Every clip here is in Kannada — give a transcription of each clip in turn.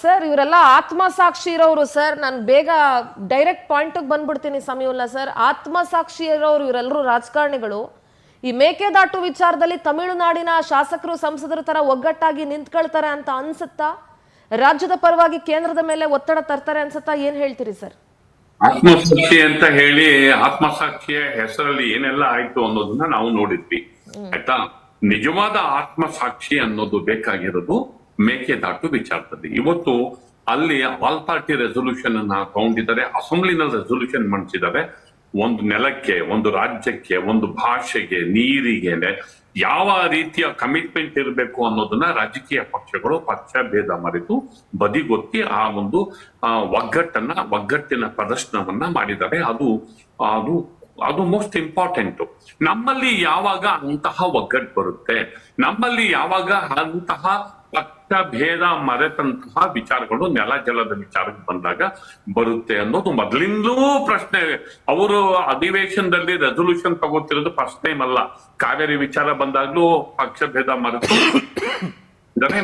ಸರ್ ಇವರೆಲ್ಲ ಆತ್ಮಸಾಕ್ಷಿ ಇರೋರು ಸರ್. ನಾನು ಬೇಗ ಡೈರೆಕ್ಟ್ ಪಾಯಿಂಟಿಗೆ ಬಂದ್ಬಿಡ್ತೀನಿ ಸಮೀವುಲ್ಲಾ ಸರ್. ಆತ್ಮಸಾಕ್ಷಿ ಇರೋರು ಇವರೆಲ್ಲರೂ ರಾಜಕಾರಣಿಗಳು. ಈ ಮೇಕೆದಾಟು ವಿಚಾರದಲ್ಲಿ ತಮಿಳುನಾಡಿನ ಶಾಸಕರು ಸಂಸದರ ತರ ಒಗ್ಗಟ್ಟಾಗಿ ನಿಂತ್ಕೊಳ್ತಾರೆ ಅಂತ ಅನ್ಸುತ್ತಾ? ರಾಜ್ಯದ ಪರವಾಗಿ ಕೇಂದ್ರದ ಮೇಲೆ ಒತ್ತಡ ತರ್ತಾರೆ ಅನ್ಸುತ್ತಾ? ಏನ್ ಹೇಳ್ತೀರಿ ಸರ್? ಆತ್ಮಸಾಕ್ಷಿ ಅಂತ ಹೇಳಿ ಆತ್ಮಸಾಕ್ಷಿಯ ಹೆಸರಲ್ಲಿ ಏನೆಲ್ಲ ಆಯ್ತು ಅನ್ನೋದನ್ನ ನಾವು ನೋಡಿದ್ವಿ ಆಯ್ತಾ. ನಿಜವಾದ ಆತ್ಮಸಾಕ್ಷಿ ಅನ್ನೋದು ಬೇಕಾಗಿರೋದು ಮೇಕೆದಾಟು ವಿಚಾರದಲ್ಲಿ. ಇವತ್ತು ಅಲ್ಲಿ ಆಲ್ ಪಾರ್ಟಿ ರೆಸೊಲ್ಯೂಷನ್ ಅನ್ನ ತಗೊಂಡಿದ್ದಾರೆ, ಅಸೆಂಬ್ಲಿನಲ್ಲಿ ರೆಸೊಲ್ಯೂಷನ್ ಮಂಡಿಸಿದ್ದಾರೆ. ಒಂದು ನೆಲಕ್ಕೆ, ಒಂದು ರಾಜ್ಯಕ್ಕೆ, ಒಂದು ಭಾಷೆಗೆ, ನೀರಿಗೆ ಯಾವ ರೀತಿಯ ಕಮಿಟ್ಮೆಂಟ್ ಇರಬೇಕು ಅನ್ನೋದನ್ನ ರಾಜಕೀಯ ಪಕ್ಷಗಳು ಪಕ್ಷ ಭೇದ ಮರೆತು ಬದಿಗೊತ್ತಿ ಆ ಒಂದು ಒಗ್ಗಟ್ಟಿನ ಪ್ರದರ್ಶನವನ್ನ ಮಾಡಿದ್ದಾರೆ. ಅದು ಅದು ಅದು ಮೋಸ್ಟ್ ಇಂಪಾರ್ಟೆಂಟ್. ನಮ್ಮಲ್ಲಿ ಯಾವಾಗ ಅಂತಹ ಒಗ್ಗಟ್ಟು ಬರುತ್ತೆ, ನಮ್ಮಲ್ಲಿ ಯಾವಾಗ ಅಂತಹ ಪಕ್ಷ ಭೇದ ಮರೆತಂತಹ ವಿಚಾರಗಳು ನೆಲ ಜಲದ ವಿಚಾರಕ್ಕೆ ಬಂದಾಗ ಬರುತ್ತೆ ಅನ್ನೋದು ಮೊದಲಿಂದಲೂ ಪ್ರಶ್ನೆ. ಅವರು ಅಧಿವೇಶನದಲ್ಲಿ ರೆಸೊಲ್ಯೂಷನ್ ತಗೋತಿರೋದು ಫಸ್ಟ್ ಟೈಮ್ ಅಲ್ಲ. ಕಾವೇರಿ ವಿಚಾರ ಬಂದಾಗ್ಲೂ ಪಕ್ಷ ಭೇದ ಮರೆತು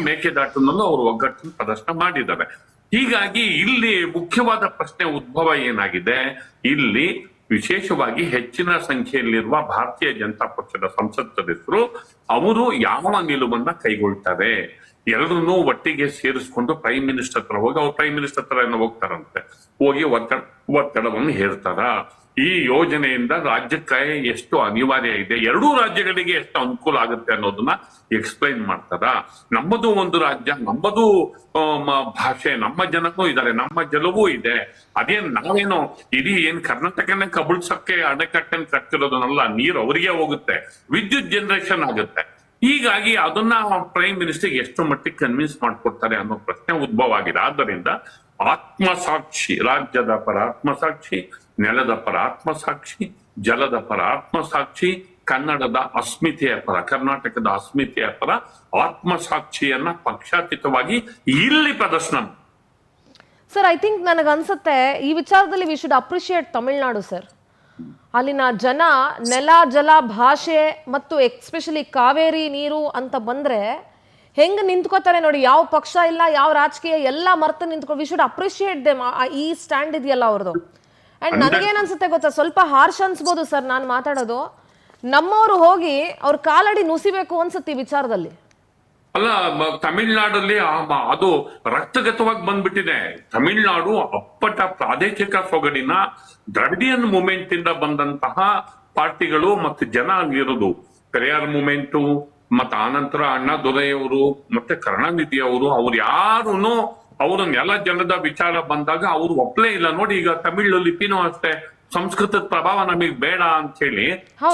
ಮೇಕೆದಾಟುನಲ್ಲೂ ಅವರು ಒಗ್ಗಟ್ಟನ್ನು ಪ್ರದರ್ಶನ ಮಾಡಿದ್ದಾರೆ. ಹೀಗಾಗಿ ಇಲ್ಲಿ ಮುಖ್ಯವಾದ ಪ್ರಶ್ನೆ ಉದ್ಭವ ಏನಾಗಿದೆ, ಇಲ್ಲಿ ವಿಶೇಷವಾಗಿ ಹೆಚ್ಚಿನ ಸಂಖ್ಯೆಯಲ್ಲಿರುವ ಭಾರತೀಯ ಜನತಾ ಪಕ್ಷದ ಸಂಸತ್ ಸದಸ್ಯರು ಅವರು ಯಾವ ನಿಲುವನ್ನ ಕೈಗೊಳ್ತಾರೆ, ಎಲ್ಲರನ್ನೂ ಒಟ್ಟಿಗೆ ಸೇರಿಸ್ಕೊಂಡು ಪ್ರೈಮ್ ಮಿನಿಸ್ಟರ್ ಹತ್ರ ಹೋಗಿ, ಅವ್ರು ಪ್ರೈಮ್ ಮಿನಿಸ್ಟರ್ ಹತ್ರ ಏನೋ ಹೋಗ್ತಾರಂತೆ, ಹೋಗಿ ಒತ್ತಡವನ್ನು ಹೇರ್ತಾರ. ಈ ಯೋಜನೆಯಿಂದ ರಾಜ್ಯಕ್ಕೆ ಎಷ್ಟು ಅನಿವಾರ್ಯ ಇದೆ, ಎರಡೂ ರಾಜ್ಯಗಳಿಗೆ ಎಷ್ಟು ಅನುಕೂಲ ಆಗುತ್ತೆ ಅನ್ನೋದನ್ನ ಎಕ್ಸ್ಪ್ಲೈನ್ ಮಾಡ್ತಾರ. ನಮ್ಮದು ಒಂದು ರಾಜ್ಯ, ನಮ್ಮದು ಭಾಷೆ, ನಮ್ಮ ಜನನೂ ಇದ್ದಾರೆ, ನಮ್ಮ ಜಲವೂ ಇದೆ. ಅದೇನ್ ನಾವೇನೋ ಇಡೀ ಏನ್ ಕರ್ನಾಟಕನೇ ಕಬಳಿಸಕ್ಕೆ ಅಣೆಕಟ್ಟನ್ನು ಕಟ್ಟಿರೋದನ್ನಲ್ಲ, ನೀರು ಅವರಿಗೆ ಹೋಗುತ್ತೆ, ವಿದ್ಯುತ್ ಜನರೇಷನ್ ಆಗುತ್ತೆ. ಹೀಗಾಗಿ ಅದನ್ನ ಪ್ರೈಮ್ ಮಿನಿಸ್ಟರ್ ಎಷ್ಟು ಮಟ್ಟಿಗೆ ಕನ್ವಿನ್ಸ್ ಮಾಡ್ಕೊಡ್ತಾರೆ ಅನ್ನೋ ಪ್ರಶ್ನೆ ಉದ್ಭವ ಆಗಿದೆ. ಆದ್ದರಿಂದ ಆತ್ಮಸಾಕ್ಷಿ, ರಾಜ್ಯದ ಪರ ಆತ್ಮಸಾಕ್ಷಿ, ನೆಲದ ಪರ ಆತ್ಮಸಾಕ್ಷಿ, ಜಲದ ಪರ ಆತ್ಮಸಾಕ್ಷಿ, ಕನ್ನಡದ ಅಸ್ಮಿತೆಯ ಪರ, ಕರ್ನಾಟಕದ ಅಸ್ಮಿತೆಯ ಪರ ಆತ್ಮಸಾಕ್ಷಿಯನ್ನ ಪಕ್ಷಾತೀತವಾಗಿ ಇಲ್ಲಿ ಪ್ರದರ್ಶನ. ಸರ್, ಐ ಥಿಂಕ್ ನನಗನ್ಸುತ್ತೆ ಈ ವಿಚಾರದಲ್ಲಿ V should appreciate Tamil Nadu sir. ಅಲ್ಲಿನ ಜನ ನೆಲ, ಜಲ, ಭಾಷೆ ಮತ್ತು ಎಸ್ಪೆಷಲಿ ಕಾವೇರಿ ನೀರು ಅಂತ ಬಂದ್ರೆ ಹೆಂಗ್ ನಿಂತ್ಕೋತಾರೆ ನೋಡಿ. ಯಾವ ಪಕ್ಷ ಇಲ್ಲ, ಯಾವ ರಾಜಕೀಯ, ಎಲ್ಲ ಮರ್ತು ನಿಂತ್ಕೊ. We should appreciate them. ಈ ಸ್ಟ್ಯಾಂಡ್ ಇದೆಯಲ್ಲ ಅವ್ರದ್ದು. ಅಂಡ್ ನನಗೇನ್ ಅನ್ಸುತ್ತೆ ಗೊತ್ತಾ, ಸ್ವಲ್ಪ ಹಾರ್ಶ್ ಅನ್ಸ್ಬೋದು ಸರ್ ನಾನು ಮಾತಾಡೋದು. ನಮ್ಮವರು ಹೋಗಿ ಅವ್ರ ಕಾಲಡಿ ನುಸಿಬೇಕು ಅನ್ಸುತ್ತೆ ಈ ವಿಚಾರದಲ್ಲಿ. ಅಲ್ಲ, ತಮಿಳ್ನಾಡಲ್ಲಿ ಅದು ರಕ್ತಗತವಾಗಿ ಬಂದ್ಬಿಟ್ಟಿದೆ. ತಮಿಳ್ನಾಡು ಅಪ್ಪಟ ಪ್ರಾದೇಶಿಕ ಸೊಗಡಿನ ದ್ರವಿಡಿಯನ್ ಮೂವ್ಮೆಂಟ್ ಇಂದ ಬಂದಂತಹ ಪಾರ್ಟಿಗಳು ಮತ್ತು ಜನ ಇರೋದು. ಪೆರಿಯಾರ್ ಮೂವ್ಮೆಂಟು, ಮತ್ತೆ ಆನಂತರ ಅಣ್ಣಾದುರೈಯವರು, ಮತ್ತೆ ಕರುಣಾನಿಧಿ ಅವರು, ಅವ್ರು ಯಾರುನು ಅವರು ನೆಲ ಜಲದ ವಿಚಾರ ಬಂದಾಗ ಅವ್ರು ಒಪ್ಲೇ ಇಲ್ಲ. ನೋಡಿ, ಈಗ ತಮಿಳು ಲಿಪಿನೂ ಅಷ್ಟೇ, ಸಂಸ್ಕೃತದ ಪ್ರಭಾವ ನಮಗ್ ಬೇಡ ಅಂತ ಹೇಳಿ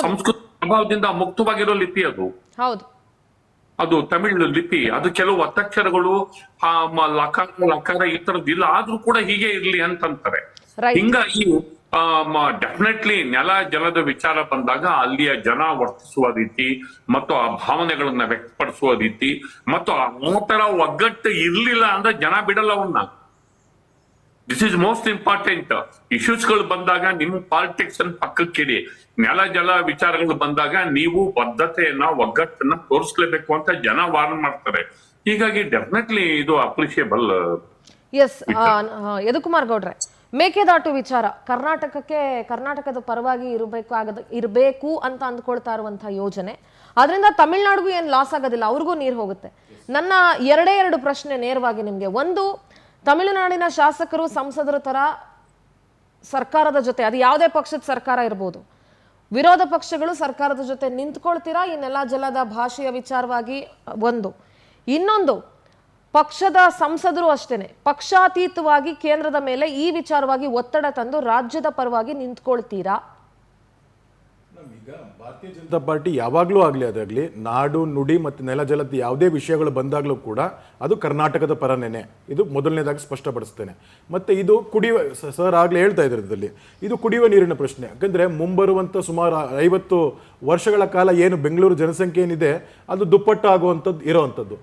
ಸಂಸ್ಕೃತ ಪ್ರಭಾವದಿಂದ ಮುಕ್ತವಾಗಿರೋ ಲಿಪಿ ಅದು. ಹೌದು, ಅದು ತಮಿಳು ಲಿಪಿ. ಅದು ಕೆಲವು ಒತ್ತಕ್ಷರಗಳು, ಲಕಾರ ಈ ತರದ್ದು ಇಲ್ಲ, ಆದ್ರೂ ಕೂಡ ಹೀಗೆ ಇರ್ಲಿ ಅಂತಂತಾರೆ. ಹಿಂಗಾಗಿ ಡೆಫಿನೆಟ್ಲಿ ನೆಲ ಜಲದ ವಿಚಾರ ಬಂದಾಗ ಅಲ್ಲಿಯ ಜನ ವರ್ತಿಸುವ ರೀತಿ ಮತ್ತು ಆ ಭಾವನೆಗಳನ್ನ ವ್ಯಕ್ತಪಡಿಸುವ ರೀತಿ ಮತ್ತು ಆ ತರ ಒಗ್ಗಟ್ಟು ಇರ್ಲಿಲ್ಲ ಅಂದ್ರೆ ಜನ ಬಿಡಲ್ಲ ಅವನ್ನ. This is most important. ಇಶ್ಯೂಸ್ಗಳು ಬಂದಾಗ ನಿಮ್ ಪಾಲಿಟಿಕ್ಸ್ ಅನ್ನು ಪಕ್ಕಕ್ಕಿಡಿ. ನೆಲ ಜಲ ವಿಚಾರಗಳು ಬಂದಾಗ ನೀವು ಬದ್ಧತೆಯನ್ನ, ಒಗ್ಗಟ್ಟನ್ನ ತೋರಿಸ್ಲೇಬೇಕು ಅಂತ ಜನ ವಾರ್ನ್ ಮಾಡ್ತಾರೆ. ಹೀಗಾಗಿ ಡೆಫಿನೆಟ್ಲಿ ಇದು ಅಪ್ರಿಷಿಯಬಲ್. ಎಸ್, ಯದುಕುಮಾರ್ ಗೌಡ್ರೆ, ಮೇಕೆದಾಟು ವಿಚಾರ ಕರ್ನಾಟಕದ ಪರವಾಗಿ ಇರಬೇಕು ಅಂತ ಅಂದ್ಕೊಳ್ತಾ ಇರುವಂತಹ ಯೋಜನೆ. ಅದರಿಂದ ತಮಿಳ್ನಾಡಿಗೂ ಏನು ಲಾಸ್ ಆಗೋದಿಲ್ಲ, ಅವ್ರಿಗೂ ನೀರು ಹೋಗುತ್ತೆ. ನನ್ನ ಎರಡು ಪ್ರಶ್ನೆ ನೇರವಾಗಿ ನಿಮ್ಗೆ. ಒಂದು, ತಮಿಳುನಾಡಿನ ಶಾಸಕರು ಸಂಸದರ ತರ ಸರ್ಕಾರದ ಜೊತೆ, ಅದು ಯಾವುದೇ ಪಕ್ಷದ ಸರ್ಕಾರ ಇರ್ಬೋದು, ವಿರೋಧ ಪಕ್ಷಗಳು ಸರ್ಕಾರದ ಜೊತೆ ನಿಂತ್ಕೊಳ್ತೀರಾ ಈ ನೆಲ ಜಲದ ಭಾಷೆಯ ವಿಚಾರವಾಗಿ? ಒಂದು. ಇನ್ನೊಂದು, ಪಕ್ಷದ ಸಂಸದರು ಅಷ್ಟೇನೆ ಪಕ್ಷಾತೀತವಾಗಿ ಕೇಂದ್ರದ ಮೇಲೆ ಈ ವಿಚಾರವಾಗಿ ಒತ್ತಡ ತಂದು ರಾಜ್ಯದ ಪರವಾಗಿ ನಿಂತ್ಕೊಳ್ತೀರಾ? ಈಗ ಭಾರತೀಯ ಜನತಾ ಪಾರ್ಟಿ ಯಾವಾಗಲೂ ಅದಾಗಲಿ ನಾಡು ನುಡಿ ಮತ್ತು ನೆಲ ಜಲದ ಯಾವುದೇ ವಿಷಯಗಳು ಬಂದಾಗಲೂ ಕೂಡ ಅದು ಕರ್ನಾಟಕದ ಪರನೇನೆ. ಇದು ಮೊದಲನೇದಾಗಿ ಸ್ಪಷ್ಟಪಡಿಸ್ತೇನೆ. ಮತ್ತು ಇದು ಕುಡಿಯುವ, ಸರ್ ಆಗಲೇ ಹೇಳ್ತಾ ಇದ್ರಲ್ಲಿ, ಇದು ಕುಡಿಯುವ ನೀರಿನ ಪ್ರಶ್ನೆ. ಯಾಕಂದರೆ ಮುಂಬರುವಂಥ ಸುಮಾರು 50 ವರ್ಷಗಳ ಕಾಲ ಏನು ಬೆಂಗಳೂರು ಜನಸಂಖ್ಯೆ ಏನಿದೆ ಅದು ದುಪ್ಪಟ್ಟು ಆಗುವಂಥದ್ದು ಇರೋವಂಥದ್ದು.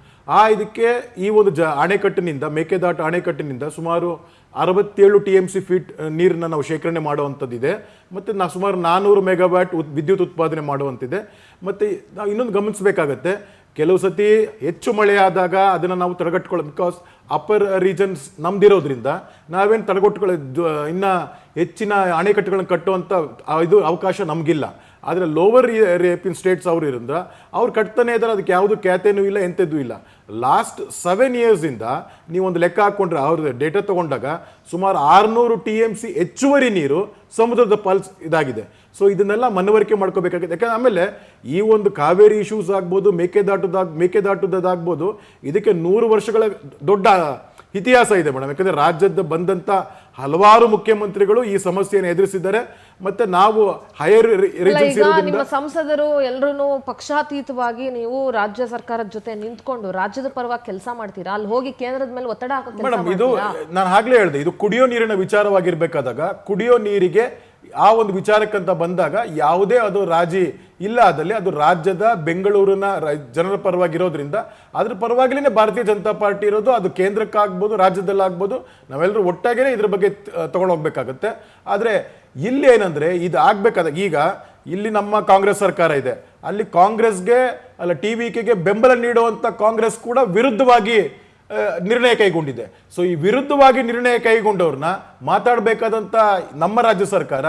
ಇದಕ್ಕೆ ಈ ಒಂದು ಅಣೆಕಟ್ಟಿನಿಂದ, ಮೇಕೆದಾಟು ಅಣೆಕಟ್ಟಿನಿಂದ ಸುಮಾರು 67 TMC ಫೀಟ್ ನೀರನ್ನ ನಾವು ಶೇಖರಣೆ ಮಾಡುವಂಥದ್ದಿದೆ. ಮತ್ತು ಸುಮಾರು 400 ಮೆಗಾವ್ಯಾಟ್ ವಿದ್ಯುತ್ ಉತ್ಪಾದನೆ ಮಾಡುವಂತಿದೆ. ಮತ್ತು ನಾವು ಇನ್ನೊಂದು ಗಮನಿಸಬೇಕಾಗತ್ತೆ, ಕೆಲವು ಸತಿ ಹೆಚ್ಚು ಮಳೆ ಆದಾಗ ಅದನ್ನು ನಾವು ತಡೆಗಟ್ಕೊಳ್ಳೋದು, ಬಿಕಾಸ್ ಅಪ್ಪರ್ ರೀಜನ್ಸ್ ನಮ್ದಿರೋದ್ರಿಂದ ನಾವೇನು ಇನ್ನ ಹೆಚ್ಚಿನ ಅಣೆಕಟ್ಟುಗಳನ್ನು ಕಟ್ಟುವಂಥ ಇದು ಅವಕಾಶ ನಮಗಿಲ್ಲ. ಆದರೆ ಲೋವರ್ ರೇಪಿನ್ ಸ್ಟೇಟ್ಸ್ ಅವರು ಇರೋದ್ರಿಂದ ಅವ್ರು ಕಟ್ತಾನೆ ಇದ್ದಾರೆ, ಅದಕ್ಕೆ ಯಾವುದು ಖ್ಯಾತೆನೂ ಇಲ್ಲ, ಎಂಥದ್ದು ಇಲ್ಲ. ಲಾಸ್ಟ್ 7 yearsಇಂದ ನೀವೊಂದು ಲೆಕ್ಕ ಹಾಕ್ಕೊಂಡ್ರೆ ಅವ್ರ ಡೇಟಾ ತಗೊಂಡಾಗ ಸುಮಾರು 600 TMC ಹೆಚ್ಚುವರಿ ನೀರು ಸಮುದ್ರದ ಪಲ್ಸ್ ಇದಾಗಿದೆ. ಸೊ ಇದನ್ನೆಲ್ಲ ಮನವರಿಕೆ ಮಾಡ್ಕೋಬೇಕಾಗಿದೆ. ಯಾಕಂದ್ರೆ ಆಮೇಲೆ ಈ ಒಂದು ಕಾವೇರಿ ಇಶ್ಯೂಸ್ ಆಗ್ಬೋದು, ಮೇಕೆದಾಟುದಾಗ್ಬೋದು, ಇದಕ್ಕೆ 100 ವರ್ಷಗಳ ದೊಡ್ಡ ಇತಿಹಾಸ ಇದೆ ಮೇಡಮ್. ಯಾಕಂದ್ರೆ ರಾಜ್ಯದ ಬಂದಂತ ಹಲವಾರು ಮುಖ್ಯಮಂತ್ರಿಗಳು ಈ ಸಮಸ್ಯೆಯನ್ನು ಎದುರಿಸಿದ್ದಾರೆ. ಮತ್ತೆ ನಾವು ಹೈಯರ್ ಈಗ ನಿಮ್ಮ ಸಂಸದರು ಎಲ್ಲರೂ ಪಕ್ಷಾತೀತವಾಗಿ ನೀವು ರಾಜ್ಯ ಸರ್ಕಾರದ ಜೊತೆ ನಿಂತ್ಕೊಂಡು ರಾಜ್ಯದ ಪರವಾಗಿ ಕೆಲಸ ಮಾಡ್ತೀರಾ, ಅಲ್ಲಿ ಹೋಗಿ ಕೇಂದ್ರದ ಮೇಲೆ ಒತ್ತಡ ಹಾಕೋ ಮೇಡಮ್, ಇದು ನಾನು ಆಗ್ಲೇ ಹೇಳಿದೆ, ಇದು ಕುಡಿಯೋ ನೀರಿನ ವಿಚಾರವಾಗಿರ್ಬೇಕಾದಾಗ ಕುಡಿಯೋ ನೀರಿಗೆ ಆ ಒಂದು ವಿಚಾರಕ್ಕಂತ ಬಂದಾಗ ಯಾವುದೇ ಅದು ರಾಜಿ ಇಲ್ಲ ಆದಲ್ಲಿ ಅದು ರಾಜ್ಯದ ಬೆಂಗಳೂರಿನ ಜನರ ಪರವಾಗಿರೋದ್ರಿಂದ ಅದ್ರ ಪರವಾಗಿನೇ ಭಾರತೀಯ ಜನತಾ ಪಾರ್ಟಿ ಇರೋದು. ಅದು ಕೇಂದ್ರಕ್ಕಾಗ್ಬೋದು, ರಾಜ್ಯದಲ್ಲಾಗ್ಬೋದು, ನಾವೆಲ್ಲರೂ ಒಟ್ಟಾಗೇನೆ ಇದ್ರ ಬಗ್ಗೆ ತಗೊಂಡೋಗ್ಬೇಕಾಗತ್ತೆ. ಆದರೆ ಇಲ್ಲಿ ಏನಂದ್ರೆ ಇದು ಆಗ್ಬೇಕಾದಾಗ ಈಗ ಇಲ್ಲಿ ನಮ್ಮ ಕಾಂಗ್ರೆಸ್ ಸರ್ಕಾರ ಇದೆ, ಅಲ್ಲಿ ಕಾಂಗ್ರೆಸ್ಗೆ ಅಲ್ಲ TVKಗೆ ಬೆಂಬಲ ನೀಡುವಂತ ಕಾಂಗ್ರೆಸ್ ಕೂಡ ವಿರುದ್ಧವಾಗಿ ನಿರ್ಣಯ ಕೈಗೊಂಡಿದೆ. ಸೊ ಈ ವಿರುದ್ಧವಾಗಿ ನಿರ್ಣಯ ಕೈಗೊಂಡವ್ರನ್ನ ಮಾತಾಡಬೇಕಾದಂತ ನಮ್ಮ ರಾಜ್ಯ ಸರ್ಕಾರ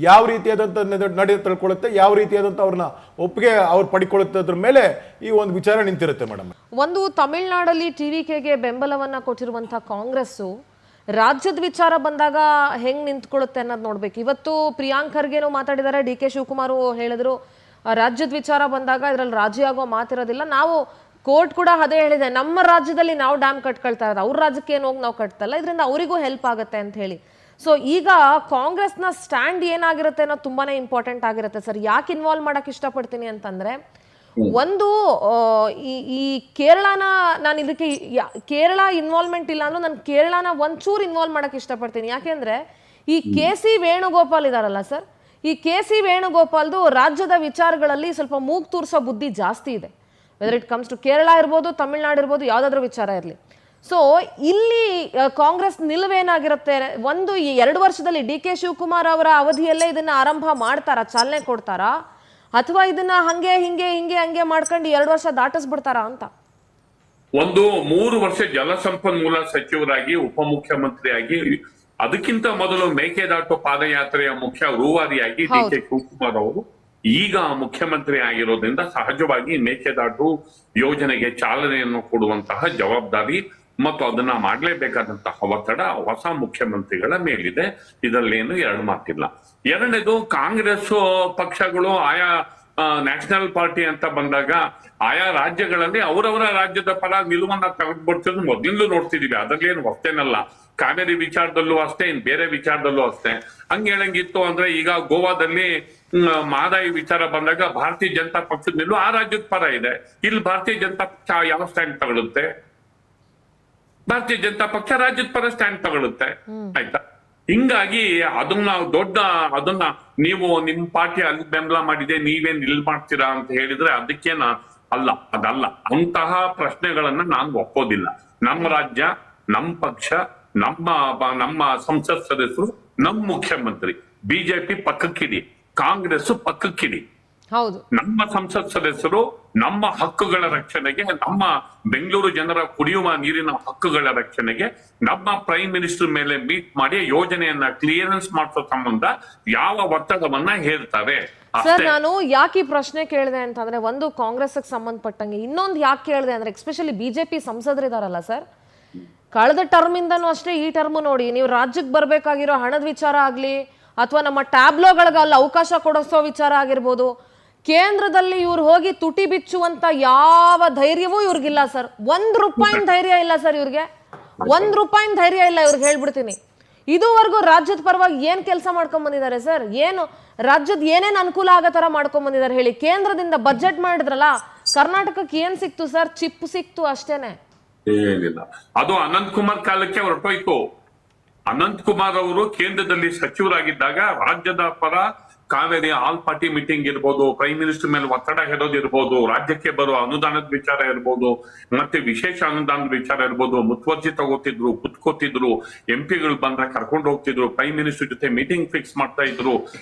ಯಾವ ರೀತಿಯಾದಂಥ ನಡೆ ತಿಳ್ಕೊಳ್ಳುತ್ತೆ, ಯಾವ ರೀತಿಯಾದಂಥ ಅವ್ರನ್ನ ಒಪ್ಪಿಗೆ ಅವ್ರು ಪಡಿಕೊಳ್ಳುತ್ತೆ, ಅದ್ರ ಮೇಲೆ ಈ ಒಂದು ವಿಚಾರ ನಿಂತಿರುತ್ತೆ ಮೇಡಮ್. ಒಂದು ತಮಿಳ್ನಾಡಲ್ಲಿ TVKಗೆ ಬೆಂಬಲವನ್ನ ಕೊಟ್ಟಿರುವಂತಹ ಕಾಂಗ್ರೆಸ್ಸು ರಾಜ್ಯದ ವಿಚಾರ ಬಂದಾಗ ಹೆಂಗ್ ನಿಂತ್ಕೊಳ್ಳುತ್ತೆ ಅನ್ನೋದು ನೋಡ್ಬೇಕು. ಇವತ್ತು ಪ್ರಿಯಾಂಕ್ ಖರ್ಗೆನೂ ಮಾತಾಡಿದ್ದಾರೆ, DK ಶಿವಕುಮಾರ್ ಹೇಳಿದ್ರು ರಾಜ್ಯದ ವಿಚಾರ ಬಂದಾಗ ಇದ್ರಲ್ಲಿ ರಾಜಿ ಆಗೋ ಮಾತಿರೋದಿಲ್ಲ. ನಾವು ಕೋರ್ಟ್ ಕೂಡ ಅದೇ ಹೇಳಿದೆ, ನಮ್ಮ ರಾಜ್ಯದಲ್ಲಿ ನಾವು ಡ್ಯಾಮ್ ಕಟ್ಕೊಳ್ತಾ ಇರೋದು, ಅವ್ರ ರಾಜ್ಯಕ್ಕೆ ಏನು ಹೋಗಿ ನಾವು ಕಟ್ತಲ್ಲ, ಇದರಿಂದ ಅವರಿಗೂ ಹೆಲ್ಪ್ ಆಗುತ್ತೆ ಅಂತ ಹೇಳಿ. ಸೊ ಈಗ ಕಾಂಗ್ರೆಸ್ನ ಸ್ಟ್ಯಾಂಡ್ ಏನಾಗಿರುತ್ತೆ ಅನ್ನೋದು ತುಂಬಾನೇ ಇಂಪಾರ್ಟೆಂಟ್ ಆಗಿರುತ್ತೆ ಸರ್. ಯಾಕೆ ಇನ್ವಾಲ್ವ್ ಮಾಡಕ್ ಇಷ್ಟಪಡ್ತೀನಿ ಅಂತಂದ್ರೆ, ಒಂದು ಈ ಕೇರಳನ ನಾನು ಇದಕ್ಕೆ ಕೇರಳ ಇನ್ವಾಲ್ವ್ಮೆಂಟ್ ಇಲ್ಲ ಅಂದ್ರೂ ನಾನು ಕೇರಳನ ಒಂಚೂರು ಇನ್ವಾಲ್ವ್ ಮಾಡಕ್ ಇಷ್ಟಪಡ್ತೀನಿ. ಯಾಕೆಂದ್ರೆ ಈ KC ವೇಣುಗೋಪಾಲ್ ಇದಾರಲ್ಲ ಸರ್, ಈ KC ವೇಣುಗೋಪಾಲ್ದು ರಾಜ್ಯದ ವಿಚಾರಗಳಲ್ಲಿ ಸ್ವಲ್ಪ ಮೂಗ್ ತೂರ್ಸೋ ಬುದ್ಧಿ ಜಾಸ್ತಿ ಇದೆ. Whether it comes to Kerala ಇರ್ಬೋದು, ತಮಿಳ್ನಾಡು ಇರ್ಬೋದು, ಯಾವುದಾದ್ರೂ ವಿಚಾರ ಇರಲಿ. ಸೊ ಇಲ್ಲಿ ಕಾಂಗ್ರೆಸ್ ನಿಲುವೇನಾಗಿರುತ್ತೆ, ಒಂದು ಈ 2 ವರ್ಷದಲ್ಲಿ DK ಶಿವಕುಮಾರ್ ಅವರ ಅವಧಿಯಲ್ಲೇ ಇದನ್ನ ಆರಂಭ ಮಾಡ್ತಾರಾ, ಚಾಲನೆ ಕೊಡ್ತಾರಾ, ಅಥವಾ ಇದನ್ನ ಹಂಗೆ ಹಂಗೆ ಮಾಡ್ಕೊಂಡು 2 ವರ್ಷ ದಾಟಿಸ್ಬಿಡ್ತಾರಾ ಅಂತ? ಒಂದು 3 ವರ್ಷ ಜಲಸಂಪನ್ಮೂಲ ಸಚಿವರಾಗಿ, ಉಪಮುಖ್ಯಮಂತ್ರಿಯಾಗಿ, ಅದಕ್ಕಿಂತ ಮೊದಲು ಮೇಕೆದಾಟು ಪಾದಯಾತ್ರೆಯ ಮುಖ್ಯ ರೂವಾರಿಯಾಗಿ DK ಶಿವಕುಮಾರ್ ಅವರು ಈಗ ಮುಖ್ಯಮಂತ್ರಿ ಆಗಿರೋದ್ರಿಂದ ಸಹಜವಾಗಿ ಮೇಕೆದಾಟು ಯೋಜನೆಗೆ ಚಾಲನೆಯನ್ನು ಕೊಡುವಂತಹ ಜವಾಬ್ದಾರಿ ಮತ್ತು ಅದನ್ನ ಮಾಡಲೇಬೇಕಾದಂತಹ ಒತ್ತಡ ಹೊಸ ಮುಖ್ಯಮಂತ್ರಿಗಳ ಮೇಲಿದೆ. ಇದರಲ್ಲೇನು 2 ಮಾತಿಲ್ಲ. ಎರಡನೇದು, ಕಾಂಗ್ರೆಸ್ ಪಕ್ಷಗಳು ಆಯಾ ನ್ಯಾಷನಲ್ ಪಾರ್ಟಿ ಅಂತ ಬಂದಾಗ ಆಯಾ ರಾಜ್ಯಗಳಲ್ಲಿ ಅವರವರ ರಾಜ್ಯದ ಪರ ನಿಲುವನ್ನ ತೆಗೆದುಬಿಡ್ತಿದ್ರು ಮೊದಲಿಂದಲೂ ನೋಡ್ತಿದೀವಿ. ಅದರಲ್ಲೇನು ಹೊಸ್ತೇನಲ್ಲ. ಕಾವೇರಿ ವಿಚಾರದಲ್ಲೂ ಅಷ್ಟೇ, ಬೇರೆ ವಿಚಾರದಲ್ಲೂ ಅಷ್ಟೇ. ಹಂಗ ಹೇಳಂಗಿತ್ತು ಅಂದ್ರೆ, ಈಗ ಗೋವಾದಲ್ಲಿ ಮಹದಾಯಿ ವಿಚಾರ ಬಂದಾಗ ಭಾರತೀಯ ಜನತಾ ಪಕ್ಷದ ನಿಲುವು ಆ ರಾಜ್ಯದ ಪರ ಇದೆ. ಇಲ್ಲಿ ಭಾರತೀಯ ಜನತಾ ಪಕ್ಷ ಯಾವ ಸ್ಟ್ಯಾಂಡ್ ತಗೊಳುತ್ತೆ? ಭಾರತೀಯ ಜನತಾ ಪಕ್ಷ ರಾಜ್ಯದ ಪರ ಸ್ಟ್ಯಾಂಡ್ ತಗೊಳುತ್ತೆ. ಆಯ್ತಾ? ಹಿಂಗಾಗಿ ಅದನ್ನ ನೀವು ನಿಮ್ ಪಾರ್ಟಿ ಅಲ್ಲಿ ಬೆಂಬಲ ಮಾಡಿದೆ, ನೀವೇನ್ ಇಲ್ಲಿ ಮಾಡ್ತೀರಾ ಅಂತ ಹೇಳಿದ್ರೆ ಅದಕ್ಕೇನ ಅದಲ್ಲ. ಅಂತಹ ಪ್ರಶ್ನೆಗಳನ್ನ ನಾನು ಒಪ್ಪೋದಿಲ್ಲ. ನಮ್ಮ ರಾಜ್ಯ, ನಮ್ಮ ಪಕ್ಷ, ನಮ್ಮ ಸಂಸತ್ ಸದಸ್ಯರು, ನಮ್ಮ ಮುಖ್ಯಮಂತ್ರಿ. BJP ಪಕ್ಕಕ್ಕಿಡಿ, ಕಾಂಗ್ರೆಸ್ ಪಕ್ಕಕ್ಕಿಡಿ. ಹೌದು, ನಮ್ಮ ಸಂಸತ್ ಸದಸ್ಯರು ನಮ್ಮ ಹಕ್ಕುಗಳ ರಕ್ಷಣೆಗೆ, ನಮ್ಮ ಬೆಂಗಳೂರು ಜನರ ಕುಡಿಯುವ ನೀರಿನ ಹಕ್ಕುಗಳ ರಕ್ಷಣೆಗೆ ನಮ್ಮ ಪ್ರೈಮ್ ಮಿನಿಸ್ಟರ್ ಮೇಲೆ ಮೀಟ್ ಮಾಡಿ ಯೋಜನೆಯನ್ನ ಕ್ಲಿಯರೆನ್ಸ್ ಮಾಡಿಸೋ ಸಂಬಂಧ ಯಾವ ಒತ್ತಡವನ್ನ ಹೇರ್ತಾರೆ. ಸರ್, ನಾನು ಯಾಕೆ ಈ ಪ್ರಶ್ನೆ ಕೇಳಿದೆ ಅಂತಂದ್ರೆ, ಒಂದು ಕಾಂಗ್ರೆಸ್ ಸಂಬಂಧಪಟ್ಟಂಗೆ, ಇನ್ನೊಂದು ಯಾಕೆ ಕೇಳಿದೆ ಅಂದ್ರೆ, ಎಸ್ಪೆಷಲಿ BJP ಸಂಸದರಿದಾರಲ್ಲ ಸರ್, ಕಳೆದ ಟರ್ಮ್ ಇಂದನೂ ಅಷ್ಟೇ ಈ ಟರ್ಮ್ ನೋಡಿ, ನೀವು ರಾಜ್ಯಕ್ಕೆ ಬರ್ಬೇಕಾಗಿರೋ ಹಣದ ವಿಚಾರ ಆಗ್ಲಿ, ಅಥವಾ ನಮ್ಮ ಟ್ಯಾಬ್ಲೋಗಳಿಗೆ ಅಲ್ಲಿ ಅವಕಾಶ ಕೊಡಿಸೋ ವಿಚಾರ ಆಗಿರ್ಬೋದು, ಕೇಂದ್ರದಲ್ಲಿ ಇವ್ರು ಹೋಗಿ ತುಟಿ ಬಿಚ್ಚುವಂತ ಯಾವ ಧೈರ್ಯವೂ ಇವ್ರಿಗಿಲ್ಲ ಸರ್. 1 ರೂಪಾಯಿನ ಧೈರ್ಯ ಇಲ್ಲ ಸರ್ ಇವ್ರಿಗೆ, 1 ರೂಪಾಯಿನ ಧೈರ್ಯ ಇಲ್ಲ ಇವ್ರಿಗೆ, ಹೇಳ್ಬಿಡ್ತೀನಿ. ಇದುವರೆಗೂ ರಾಜ್ಯದ ಪರವಾಗಿ ಏನ್ ಕೆಲಸ ಮಾಡ್ಕೊಂಡ್ ಬಂದಿದ್ದಾರೆ ಸರ್? ಏನು ರಾಜ್ಯದ ಏನೇನ್ ಅನುಕೂಲ ಆಗೋ ತರ ಮಾಡ್ಕೊಂಡ್ ಬಂದಿದ್ದಾರೆ ಹೇಳಿ? ಕೇಂದ್ರದಿಂದ ಬಜೆಟ್ ಮಾಡಿದ್ರಲ್ಲ, ಕರ್ನಾಟಕಕ್ಕೆ ಏನ್ ಸಿಕ್ತು ಸರ್? ಚಿಪ್ ಸಿಕ್ತು ಅಷ್ಟೇನೆ, ಏನಿಲ್ಲ. ಅದು ಅನಂತ್ ಕುಮಾರ್ ಕಾಲಕ್ಕೆ ಹೊರಟೋಯ್ತು. ಅನಂತ್ ಕುಮಾರ್ ಅವರು ಕೇಂದ್ರದಲ್ಲಿ ಸಚಿವರಾಗಿದ್ದಾಗ ರಾಜ್ಯದ ಪರ ಕಾವೇರಿ ಆಲ್ ಪಾರ್ಟಿ ಮೀಟಿಂಗ್ ಇರ್ಬೋದು, ಪ್ರೈಮ್ ಮಿನಿಸ್ಟರ್ ಮೇಲೆ ಒತ್ತಡ ಹೇರೋದಿರ್ಬೋದು, ರಾಜ್ಯಕ್ಕೆ ಬರುವ ಅನುದಾನದ ವಿಚಾರ ಇರ್ಬೋದು, ಮತ್ತೆ ವಿಶೇಷ ಅನುದಾನದ ವಿಚಾರ ಇರ್ಬೋದು, ಮುತುವರ್ಜಿ ತಗೋತಿದ್ರು, ಕುತ್ಕೋತಿದ್ರು, MP ಗಳು ಬಂದ್ರೆ ಕರ್ಕೊಂಡು ಹೋಗ್ತಿದ್ರು, ಪ್ರೈಮ್ ಮಿನಿಸ್ಟರ್ ಜೊತೆ ಮೀಟಿಂಗ್ ಫಿಕ್ಸ್ ಮಾಡ್ತಾ ಇದ್ರು.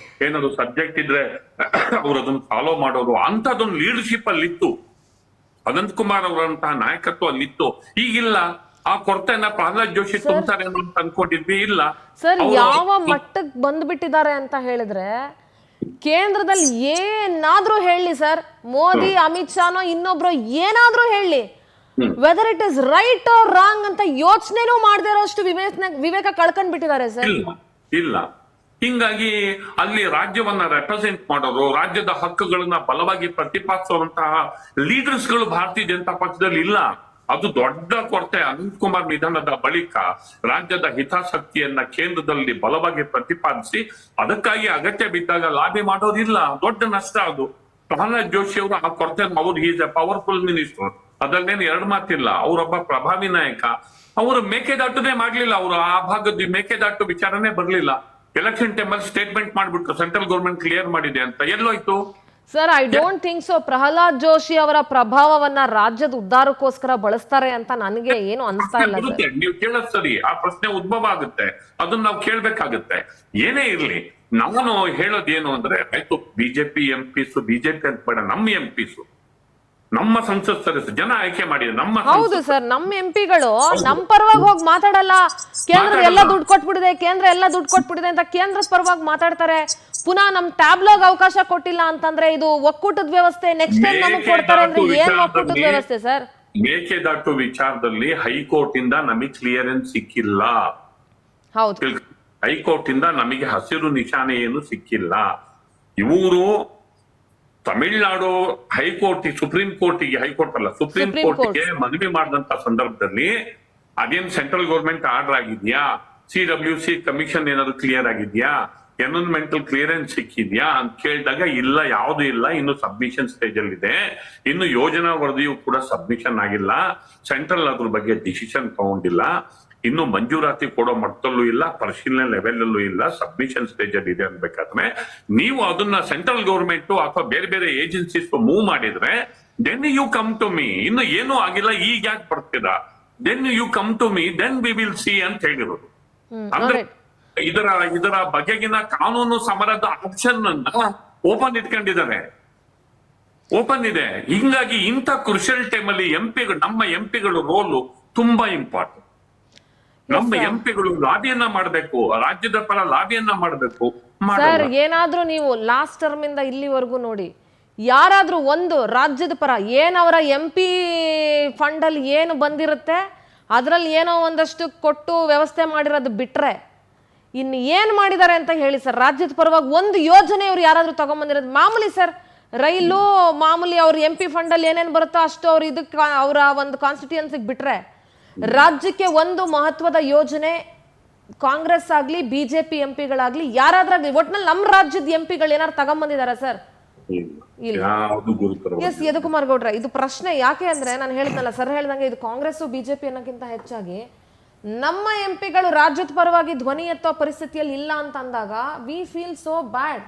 ಏನಾದ್ರು ಸಬ್ಜೆಕ್ಟ್ ಇದ್ರೆ ಅವ್ರು ಅದನ್ನ ಫಾಲೋ ಮಾಡೋರು. ಅಂತದೊಂದು ಲೀಡರ್ಶಿಪ್ ಅಲ್ಲಿ ಇತ್ತು. ಅನಂತಕುಮಾರ್ ಅವರಂತಹ ನಾಯಕತ್ವ ಅಲ್ಲಿತ್ತು. ಈಗಿಲ್ಲ. ಆ ಕೊರತೆನ ಪ್ರಹ್ಲಾದ್ ಜೋಶಿ ತುಂಬ್ತಾರೆ ಅಂತ ಅನ್ಕೊಂಡಿದ್ವಿ, ಇಲ್ಲ. ಸರ್ ಯಾವ ಮಟ್ಟಕ್ಕೆ ಬಂದ್ಬಿಟ್ಟಿದ್ದಾರೆ ಅಂತ ಹೇಳಿದ್ರೆ, ಕೇಂದ್ರದಲ್ಲಿ ಏನಾದ್ರೂ ಹೇಳಿ ಸರ್, ಮೋದಿ ಅಮಿತ್ ಶಾನೋ ಇನ್ನೊಬ್ರು ಏನಾದ್ರೂ ಹೇಳಿ, whether it is right or wrong ಅಂತ ಯೋಚನೆನೂ ಮಾಡದೇ ಇರೋಷ್ಟು ವಿವೇಕ ಕಳ್ಕೊಂಡ್ ಬಿಟ್ಟಿದ್ದಾರೆ ಸರ್. ಇಲ್ಲ. ಹಿಂಗಾಗಿ ಅಲ್ಲಿ ರಾಜ್ಯವನ್ನ ರೆಪ್ರೆಸೆಂಟ್ ಮಾಡೋರು, ರಾಜ್ಯದ ಹಕ್ಕುಗಳನ್ನ ಬಲವಾಗಿ ಪ್ರತಿಪಾದಿಸುವಂತಹ ಲೀಡರ್ಸ್ ಗಳು ಭಾರತೀಯ ಜನತಾ ಪಕ್ಷದಲ್ಲಿ ಇಲ್ಲ. ಅದು ದೊಡ್ಡ ಕೊರತೆ. ಅನಂತಕುಮಾರ್ ನಿಧನದ ಬಳಿಕ ರಾಜ್ಯದ ಹಿತಾಸಕ್ತಿಯನ್ನ ಕೇಂದ್ರದಲ್ಲಿ ಬಲವಾಗಿ ಪ್ರತಿಪಾದಿಸಿ ಅದಕ್ಕಾಗಿ ಅಗತ್ಯ ಬಿದ್ದಾಗ ಲಾಬಿ ಮಾಡೋದಿಲ್ಲ. ದೊಡ್ಡ ನಷ್ಟ ಅದು. ಪ್ರಹ್ಲಾದ್ ಜೋಶಿ ಅವರು ಆ ಕೊರತೆ, ಅವ್ರು ಈಸ್ ಎ ಪವರ್ಫುಲ್ ಮಿನಿಸ್ಟರ್, ಅದಲ್ಲೇನು ಎರಡು ಮಾತಿಲ್ಲ. ಅವರೊಬ್ಬ ಪ್ರಭಾವಿ ನಾಯಕ. ಅವರು ಮೇಕೆದಾಟುನೇ ಮಾಡ್ಲಿಲ್ಲ. ಅವರು ಆ ಭಾಗದ ಮೇಕೆದಾಟು ವಿಚಾರನೇ ಬರ್ಲಿಲ್ಲ. ಎಲೆಕ್ಷನ್ ಟೈಮಲ್ಲಿ ಸ್ಟೇಟ್ಮೆಂಟ್ ಮಾಡ್ಬಿಟ್ರು ಸೆಂಟ್ರಲ್ ಗೌರ್ಮೆಂಟ್ ಕ್ಲಿಯರ್ ಮಾಡಿದೆ ಅಂತ. ಎಲ್ಲೋಯ್ತು sir? I don't think so. Prahlad Joshi ಅವರ ಪ್ರಭಾವವನ್ನ ರಾಜ್ಯದ ಉದ್ಧಾರಕ್ಕೋಸ್ಕರ ಬಳಸ್ತಾರೆ ಅಂತ ನನಗೆ ಏನು ಅನಿಸ್ತಾ ಇಲ್ಲ. ನೀವು ಕೇಳೋದ್ ಸರಿ, ಆ ಪ್ರಶ್ನೆ ಉದ್ಭವ ಆಗುತ್ತೆ. ಅದನ್ನ ನಾವು ಕೇಳ್ಬೇಕಾಗುತ್ತೆ. ಏನೇ ಇರ್ಲಿ, ನಾನು ಹೇಳೋದೇನು ಅಂದ್ರೆ, ಆಯ್ತು ಬಿಜೆಪಿ ಎಂಪಿಸು, ಬಿಜೆಪಿ ಅಂತ ಬೇಡ, ನಮ್ಮ ಎಂಪಿಸು, ನಮ್ಮ ಸಂಸತ್ ಸದಸ್ಯ ಜನ ಆಯ್ಕೆ ಮಾಡಿದ್ರು. ನಮ್ಮ ಹೌದು ಸರ್, ನಮ್ಮ ಎಂಪಿಗಳು ನಮ್ಮ ಪರವಾಗಿ ಹೋಗಿ ಮಾತಾಡಲ್ಲ. ಕೇಂದ್ರ ಎಲ್ಲ ದುಡ್ಡು ಕೊಟ್ಬಿಡಿದೆ, ಕೇಂದ್ರ ಎಲ್ಲ ದುಡ್ಡು ಕೊಟ್ಬಿಡಿದೆ ಅಂತ ಕೇಂದ್ರದ ಪರವಾಗಿ ಮಾತಾಡ್ತಾರೆ. ಪುನಃ ನಮ್ ಟ್ಯಾಬ್ಲಾಗ್ ಅವಕಾಶ ಕೊಟ್ಟಿಲ್ಲ ಅಂತಂದ್ರೆ ಇದು ಒಕ್ಕೂಟದ ವ್ಯವಸ್ಥೆ, ನೆಕ್ಸ್ಟ್ ಟೈಮ್ ನಮಗ್ ಕೊಡ್ತಾರೆ ಅಂದ್ರೆ ಏನ್ ಒಕ್ಕೂಟದ ವ್ಯವಸ್ಥೆ ಸರ್? ಮೇಕೆದಾಟು ವಿಚಾರದಲ್ಲಿ ಹೈಕೋರ್ಟ್ ಇಂದ ನಮಗೆ ಕ್ಲಿಯರೆನ್ಸ್ ಸಿಕ್ಕಿಲ್ಲ. ಹೌದು, ಹೈಕೋರ್ಟ್ ಇಂದ ನಮಗೆ ಹಸಿರು ನಿಶಾನೆ ಏನು ಸಿಕ್ಕಿಲ್ಲ. ಇವರು ತಮಿಳುನಾಡು ಹೈಕೋರ್ಟ್, ಸುಪ್ರೀಂ ಕೋರ್ಟಿಗೆ, ಹೈಕೋರ್ಟ್ ಅಲ್ಲ ಸುಪ್ರೀಂ ಕೋರ್ಟ್ಗೆ ಮನವಿ ಮಾಡಿದಂತ ಸಂದರ್ಭದಲ್ಲಿ ಅದೇನ್ ಸೆಂಟ್ರಲ್ ಗೌರ್ಮೆಂಟ್ ಆರ್ಡರ್ ಆಗಿದ್ಯಾ, CWC ಕಮಿಷನ್ ಏನಾದ್ರು ಕ್ಲಿಯರ್ ಆಗಿದ್ಯಾ, ಎನ್ವಿರಾನ್ಮೆಂಟಲ್ ಕ್ಲಿಯರೆನ್ಸ್ ಸಿಕ್ಕಿದ್ಯಾ ಅಂತ ಕೇಳಿದಾಗ ಇಲ್ಲ, ಯಾವ್ದು ಇಲ್ಲ, ಇನ್ನು ಸಬ್ಮಿಷನ್ ಸ್ಟೇಜ್ ಅಲ್ಲಿ ಇದೆ, ಇನ್ನು ಯೋಜನಾ ವರದಿಯು ಕೂಡ ಸಬ್ಮಿಷನ್ ಆಗಿಲ್ಲ, ಸೆಂಟ್ರಲ್ ಅದ್ರ ಬಗ್ಗೆ ಡಿಸಿಷನ್ ತಗೊಂಡಿಲ್ಲ, ಇನ್ನು ಮಂಜೂರಾತಿ ಕೊಡೋ ಮಟ್ಟದಲ್ಲೂ ಇಲ್ಲ, ಪರಿಶೀಲನೆ ಲೆವೆಲ್ ಅಲ್ಲೂ ಇಲ್ಲ, ಸಬ್ಮಿಷನ್ ಸ್ಟೇಜ್ ಅಲ್ಲಿ ಇದೆ ಅನ್ಬೇಕಾದ್ರೆ ನೀವು ಅದನ್ನ ಸೆಂಟ್ರಲ್ ಗೌರ್ಮೆಂಟ್ ಅಥವಾ ಬೇರೆ ಬೇರೆ ಏಜೆನ್ಸೀಸ್ ಮೂವ್ ಮಾಡಿದ್ರೆ then you come to me. ಇನ್ನು ಏನೂ ಆಗಿಲ್ಲ, ಈಗ ಯಾಕೆ ಬರ್ತೀರಾ, then you come to me, then we will see ಅಂತ ಹೇಳಿರೋದು. ಅಂದ್ರೆ ಇದರ ಬಗೆಗಿನ ಕಾನೂನು ಸಮರದ ಆಪ್ಷನ್ ಅನ್ನ ಓಪನ್ ಇಟ್ಕೊಂಡಿದ್ದಾರೆ, ಓಪನ್ ಇದೆ. ಹಿಂಗಾಗಿ ಇಂಥ ಕ್ರುಷಿಯಲ್ ಟೈಮ್ ಅಲ್ಲಿ ನಮ್ಮ ಎಂಪಿಗಳು ರೋಲು ತುಂಬಾ ಇಂಪಾರ್ಟೆಂಟ್. ನಮ್ಮ ಎಂಪಿಗಳು ಲಾಬಿಯನ್ನ ಮಾಡಬೇಕು, ರಾಜ್ಯದ ಪರ ಲಾಬಿಯನ್ನ ಮಾಡಬೇಕು. ಸರ್ ಏನಾದ್ರೂ ನೀವು ಲಾಸ್ಟ್ ಟರ್ಮ್ ಇಂದ ಇಲ್ಲಿವರೆಗೂ ನೋಡಿ, ಯಾರಾದ್ರೂ ಒಂದು ರಾಜ್ಯದ ಪರ ಅವರ MP ಫಂಡ್ ಅಲ್ಲಿ ಏನು ಬಂದಿರುತ್ತೆ ಅದ್ರಲ್ಲಿ ಏನೋ ಒಂದಷ್ಟು ಕೊಟ್ಟು ವ್ಯವಸ್ಥೆ ಮಾಡಿರೋದು ಬಿಟ್ರೆ ಇನ್ನು ಏನ್ ಮಾಡಿದ್ದಾರೆ ಅಂತ ಹೇಳಿ ಸರ್? ರಾಜ್ಯದ ಪರವಾಗಿ ಒಂದು ಯೋಜನೆ ಅವ್ರು ಯಾರಾದ್ರೂ ತಗೊಂಡ್ಬಂದಿರೋದು? ಮಾಮೂಲಿ ಸರ್, ರೈಲು ಮಾಮೂಲಿ ಅವ್ರ MP ಫಂಡ್ ಅಲ್ಲಿ ಏನೇನ್ ಬರುತ್ತೋ ಅಷ್ಟು ಅವ್ರು ಇದಕ್ಕೆ ಅವರ ಒಂದು ಕಾನ್ಸ್ಟಿಟ್ಯೂಯನ್ಸಿಗೆ ಬಿಟ್ರೆ ರಾಜ್ಯಕ್ಕೆ ಒಂದು ಮಹತ್ವದ ಯೋಜನೆ ಕಾಂಗ್ರೆಸ್ ಆಗ್ಲಿ ಬಿಜೆಪಿ ಎಂಪಿಗಳಾಗ್ಲಿ ಯಾರಾದ್ರಾಗ್ಲಿ ಒಟ್ನಲ್ಲಿ ನಮ್ಮ ರಾಜ್ಯದ ಎಂಪಿಗಳು ಏನಾದ್ರು ತಗೊಂಡ್ಬಂದಿದಾರ ಸರ್? ಎಸ್ ಯದುಕುಮಾರ್ ಗೌಡ್ರ, ಇದು ಪ್ರಶ್ನೆ ಯಾಕೆ ಅಂದ್ರೆ ನಾನು ಹೇಳಿದ್ನಲ್ಲ ಸರ್, ಹೇಳ್ದಂಗೆ ಇದು ಕಾಂಗ್ರೆಸ್ ಬಿಜೆಪಿ ಅನ್ನೋಕ್ಕಿಂತ ಹೆಚ್ಚಾಗಿ ನಮ್ಮ ಎಂಪಿಗಳು ರಾಜ್ಯದ ಪರವಾಗಿ ಧ್ವನಿ ಎತ್ತೋ ಪರಿಸ್ಥಿತಿಯಲ್ಲಿ ಇಲ್ಲ ಅಂತ ಅಂದಾಗ ವಿ ಫೀಲ್ ಸೋ ಬ್ಯಾಡ್.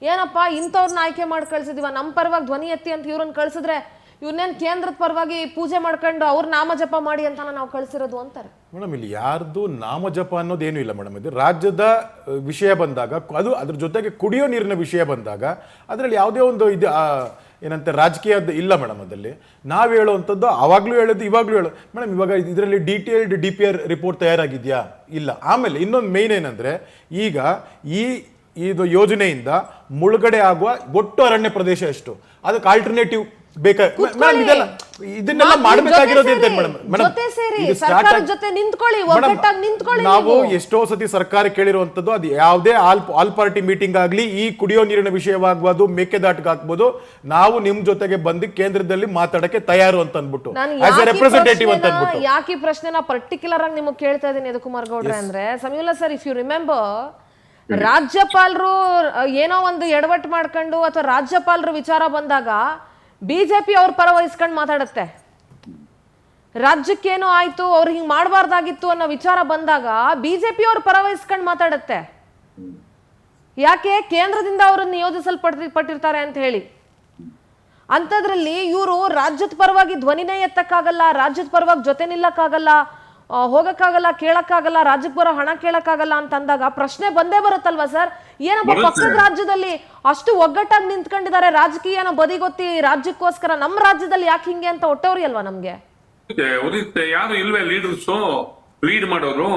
ಏನಪ್ಪಾ ಇಂಥವ್ರನ್ನ ಆಯ್ಕೆ ಮಾಡಿ ಕಳ್ಸಿದೀವ, ನಮ್ಮ ಪರವಾಗಿ ಧ್ವನಿ ಎತ್ತಿ ಅಂತ ಇವ್ರನ್ನ ಕಳ್ಸಿದ್ರೆ ಇವ್ರನ್ನೇನ್ ಕೇಂದ್ರದ ಪರವಾಗಿ ಪೂಜೆ ಮಾಡ್ಕೊಂಡು ಅವ್ರ ನಾಮಜಪ ಮಾಡಿ ಅಂತ ನಾವು ಕಳ್ಸಿರೋದು ಅಂತಾರೆ. ಮೇಡಮ್ ಇಲ್ಲಿ ಯಾರ್ದು ನಾಮಜಪ ಅನ್ನೋದೇನು ಇಲ್ಲ ಮೇಡಮ್. ಇದು ರಾಜ್ಯದ ವಿಷಯ ಬಂದಾಗ, ಅದು ಅದ್ರ ಜೊತೆಗೆ ಕುಡಿಯೋ ನೀರಿನ ವಿಷಯ ಬಂದಾಗ ಅದರಲ್ಲಿ ಯಾವುದೇ ಒಂದು ಇದು ಏನಂತ ರಾಜಕೀಯದ ಇಲ್ಲ ಮೇಡಮ್. ಅದಲ್ಲಿ ನಾವು ಹೇಳುವಂಥದ್ದು ಅವಾಗ್ಲೂ ಹೇಳೋದು ಇವಾಗ್ಲೂ ಹೇಳೋದು ಮೇಡಮ್. ಇವಾಗ ಇದರಲ್ಲಿ ಡೀಟೇಲ್ಡ್ DPR ರಿಪೋರ್ಟ್ ತಯಾರಾಗಿದೆಯಾ? ಇಲ್ಲ. ಆಮೇಲೆ ಇನ್ನೊಂದು ಮೇನ್ ಏನಂದ್ರೆ, ಈಗ ಇದು ಯೋಜನೆಯಿಂದ ಮುಳುಗಡೆ ಆಗುವ ಒಟ್ಟು ಅರಣ್ಯ ಪ್ರದೇಶ ಎಷ್ಟು, ಅದಕ್ಕೆ ಆಲ್ಟರ್ನೇಟಿವ್ ಇದನ್ನೆಲ್ಲ ಮಾಡಬೇಕಾಗಿರೋದು ನಾವು ಎಷ್ಟೋ ಸತಿ ಸರ್ಕಾರ ಕೇಳಿರುವಂತದ್ದು, ಅದು ಯಾವುದೇ ಆಲ್ ಪಾರ್ಟಿ ಮೀಟಿಂಗ್ ಆಗ್ಲಿ, ಈ ಕುಡಿಯೋ ನೀರಿನ ವಿಷಯವಾಗ್ಬೋದು, ಮೇಕೆದಾಟಿಗಾಗ್ಬೋದು, ನಾವು ನಿಮ್ ಜೊತೆಗೆ ಬಂದು ಕೇಂದ್ರದಲ್ಲಿ ಮಾತಾಡಕ್ಕೆ ತಯಾರು ಅಂತ ಅನ್ಬಿಟ್ಟು ಆಸ್ ಎ ರೆಪ್ರೆಸೆಂಟೇಟಿವ್ ಅಂತ ಅನ್ಬಿಟ್ಟು. ಯಾಕೆ ಈ ಪ್ರಶ್ನೆನ ಪರ್ಟಿಕ್ಯುಲರ್ ಆಗಿ ನಿಮಗೆ ಕೇಳ್ತಾ ಇದ್ದೀನಿ ಯದುಕುಮಾರ್ ಗೌಡ್ರೆ ಅಂದ್ರೆ, ಸಮೀಲಾ ಸರ್, ಇಫ್ ಯು ರಿಮೆಂಬರ್, ರಾಜ್ಯಪಾಲರು ಏನೋ ಒಂದು ಎಡವಟ್ಟು ಮಾಡ್ಕೊಂಡು ಅಥವಾ ರಾಜ್ಯಪಾಲರು ವಿಚಾರ ಬಂದಾಗ ಬಿಜೆಪಿ ಅವ್ರ ಪರ ವಹಿಸ್ಕೊಂಡು ಮಾತಾಡುತ್ತೆ. ರಾಜ್ಯಕ್ಕೇನೋ ಆಯ್ತು, ಅವ್ರು ಹಿಂಗ್ ಮಾಡಬಾರ್ದಾಗಿತ್ತು ಅನ್ನೋ ವಿಚಾರ ಬಂದಾಗ ಬಿಜೆಪಿ ಅವ್ರ ಪರ ವಹಿಸ್ಕೊಂಡು ಮಾತಾಡುತ್ತೆ. ಯಾಕೆ? ಕೇಂದ್ರದಿಂದ ಅವರನ್ನು ನಿಯೋಜಿಸಲ್ಪಟ್ಟಿರ್ತಾರೆ ಅಂತ ಹೇಳಿ. ಅಂಥದ್ರಲ್ಲಿ ಇವರು ರಾಜ್ಯದ ಪರವಾಗಿ ಧ್ವನಿನೇ ಎತ್ತಕ್ಕಾಗಲ್ಲ, ರಾಜ್ಯದ ಪರವಾಗಿ ಜೊತೆ ನಿಲ್ಲಕ್ಕಾಗಲ್ಲ, ಹೋಗಕ್ಕಾಗಲ್ಲ, ಕೇಳಕ್ಕಾಗಲ್ಲ, ರಾಜ್ಯಕ್ಕೆ ಬರೋ ಹಣ ಕೇಳಕ್ಕಾಗಲ್ಲ ಅಂತ ಅಂದಾಗ ಪ್ರಶ್ನೆ ಬಂದೇ ಬರುತ್ತಲ್ವಾ ಸರ್? ಏನಪ್ಪ ಪಕ್ಕದ ರಾಜ್ಯದಲ್ಲಿ ಅಷ್ಟು ಒಗ್ಗಟ್ಟಾಗಿ ನಿಂತ್ಕೊಂಡಿದ್ದಾರೆ, ರಾಜಕೀಯನ ಬದಿಗೊತ್ತಿ ರಾಜ್ಯಕ್ಕೋಸ್ಕರ, ನಮ್ಮ ರಾಜ್ಯದಲ್ಲಿ ಯಾಕೆ ಹಿಂಗೆ ಅಂತ ಹೊಟ್ಟವ್ರಿ ಅಲ್ವಾ ನಮ್ಗೆ? ಯಾರು ಇಲ್ವೇ ಲೀಡರ್ಸು? ಲೀಡ್ ಮಾಡೋರು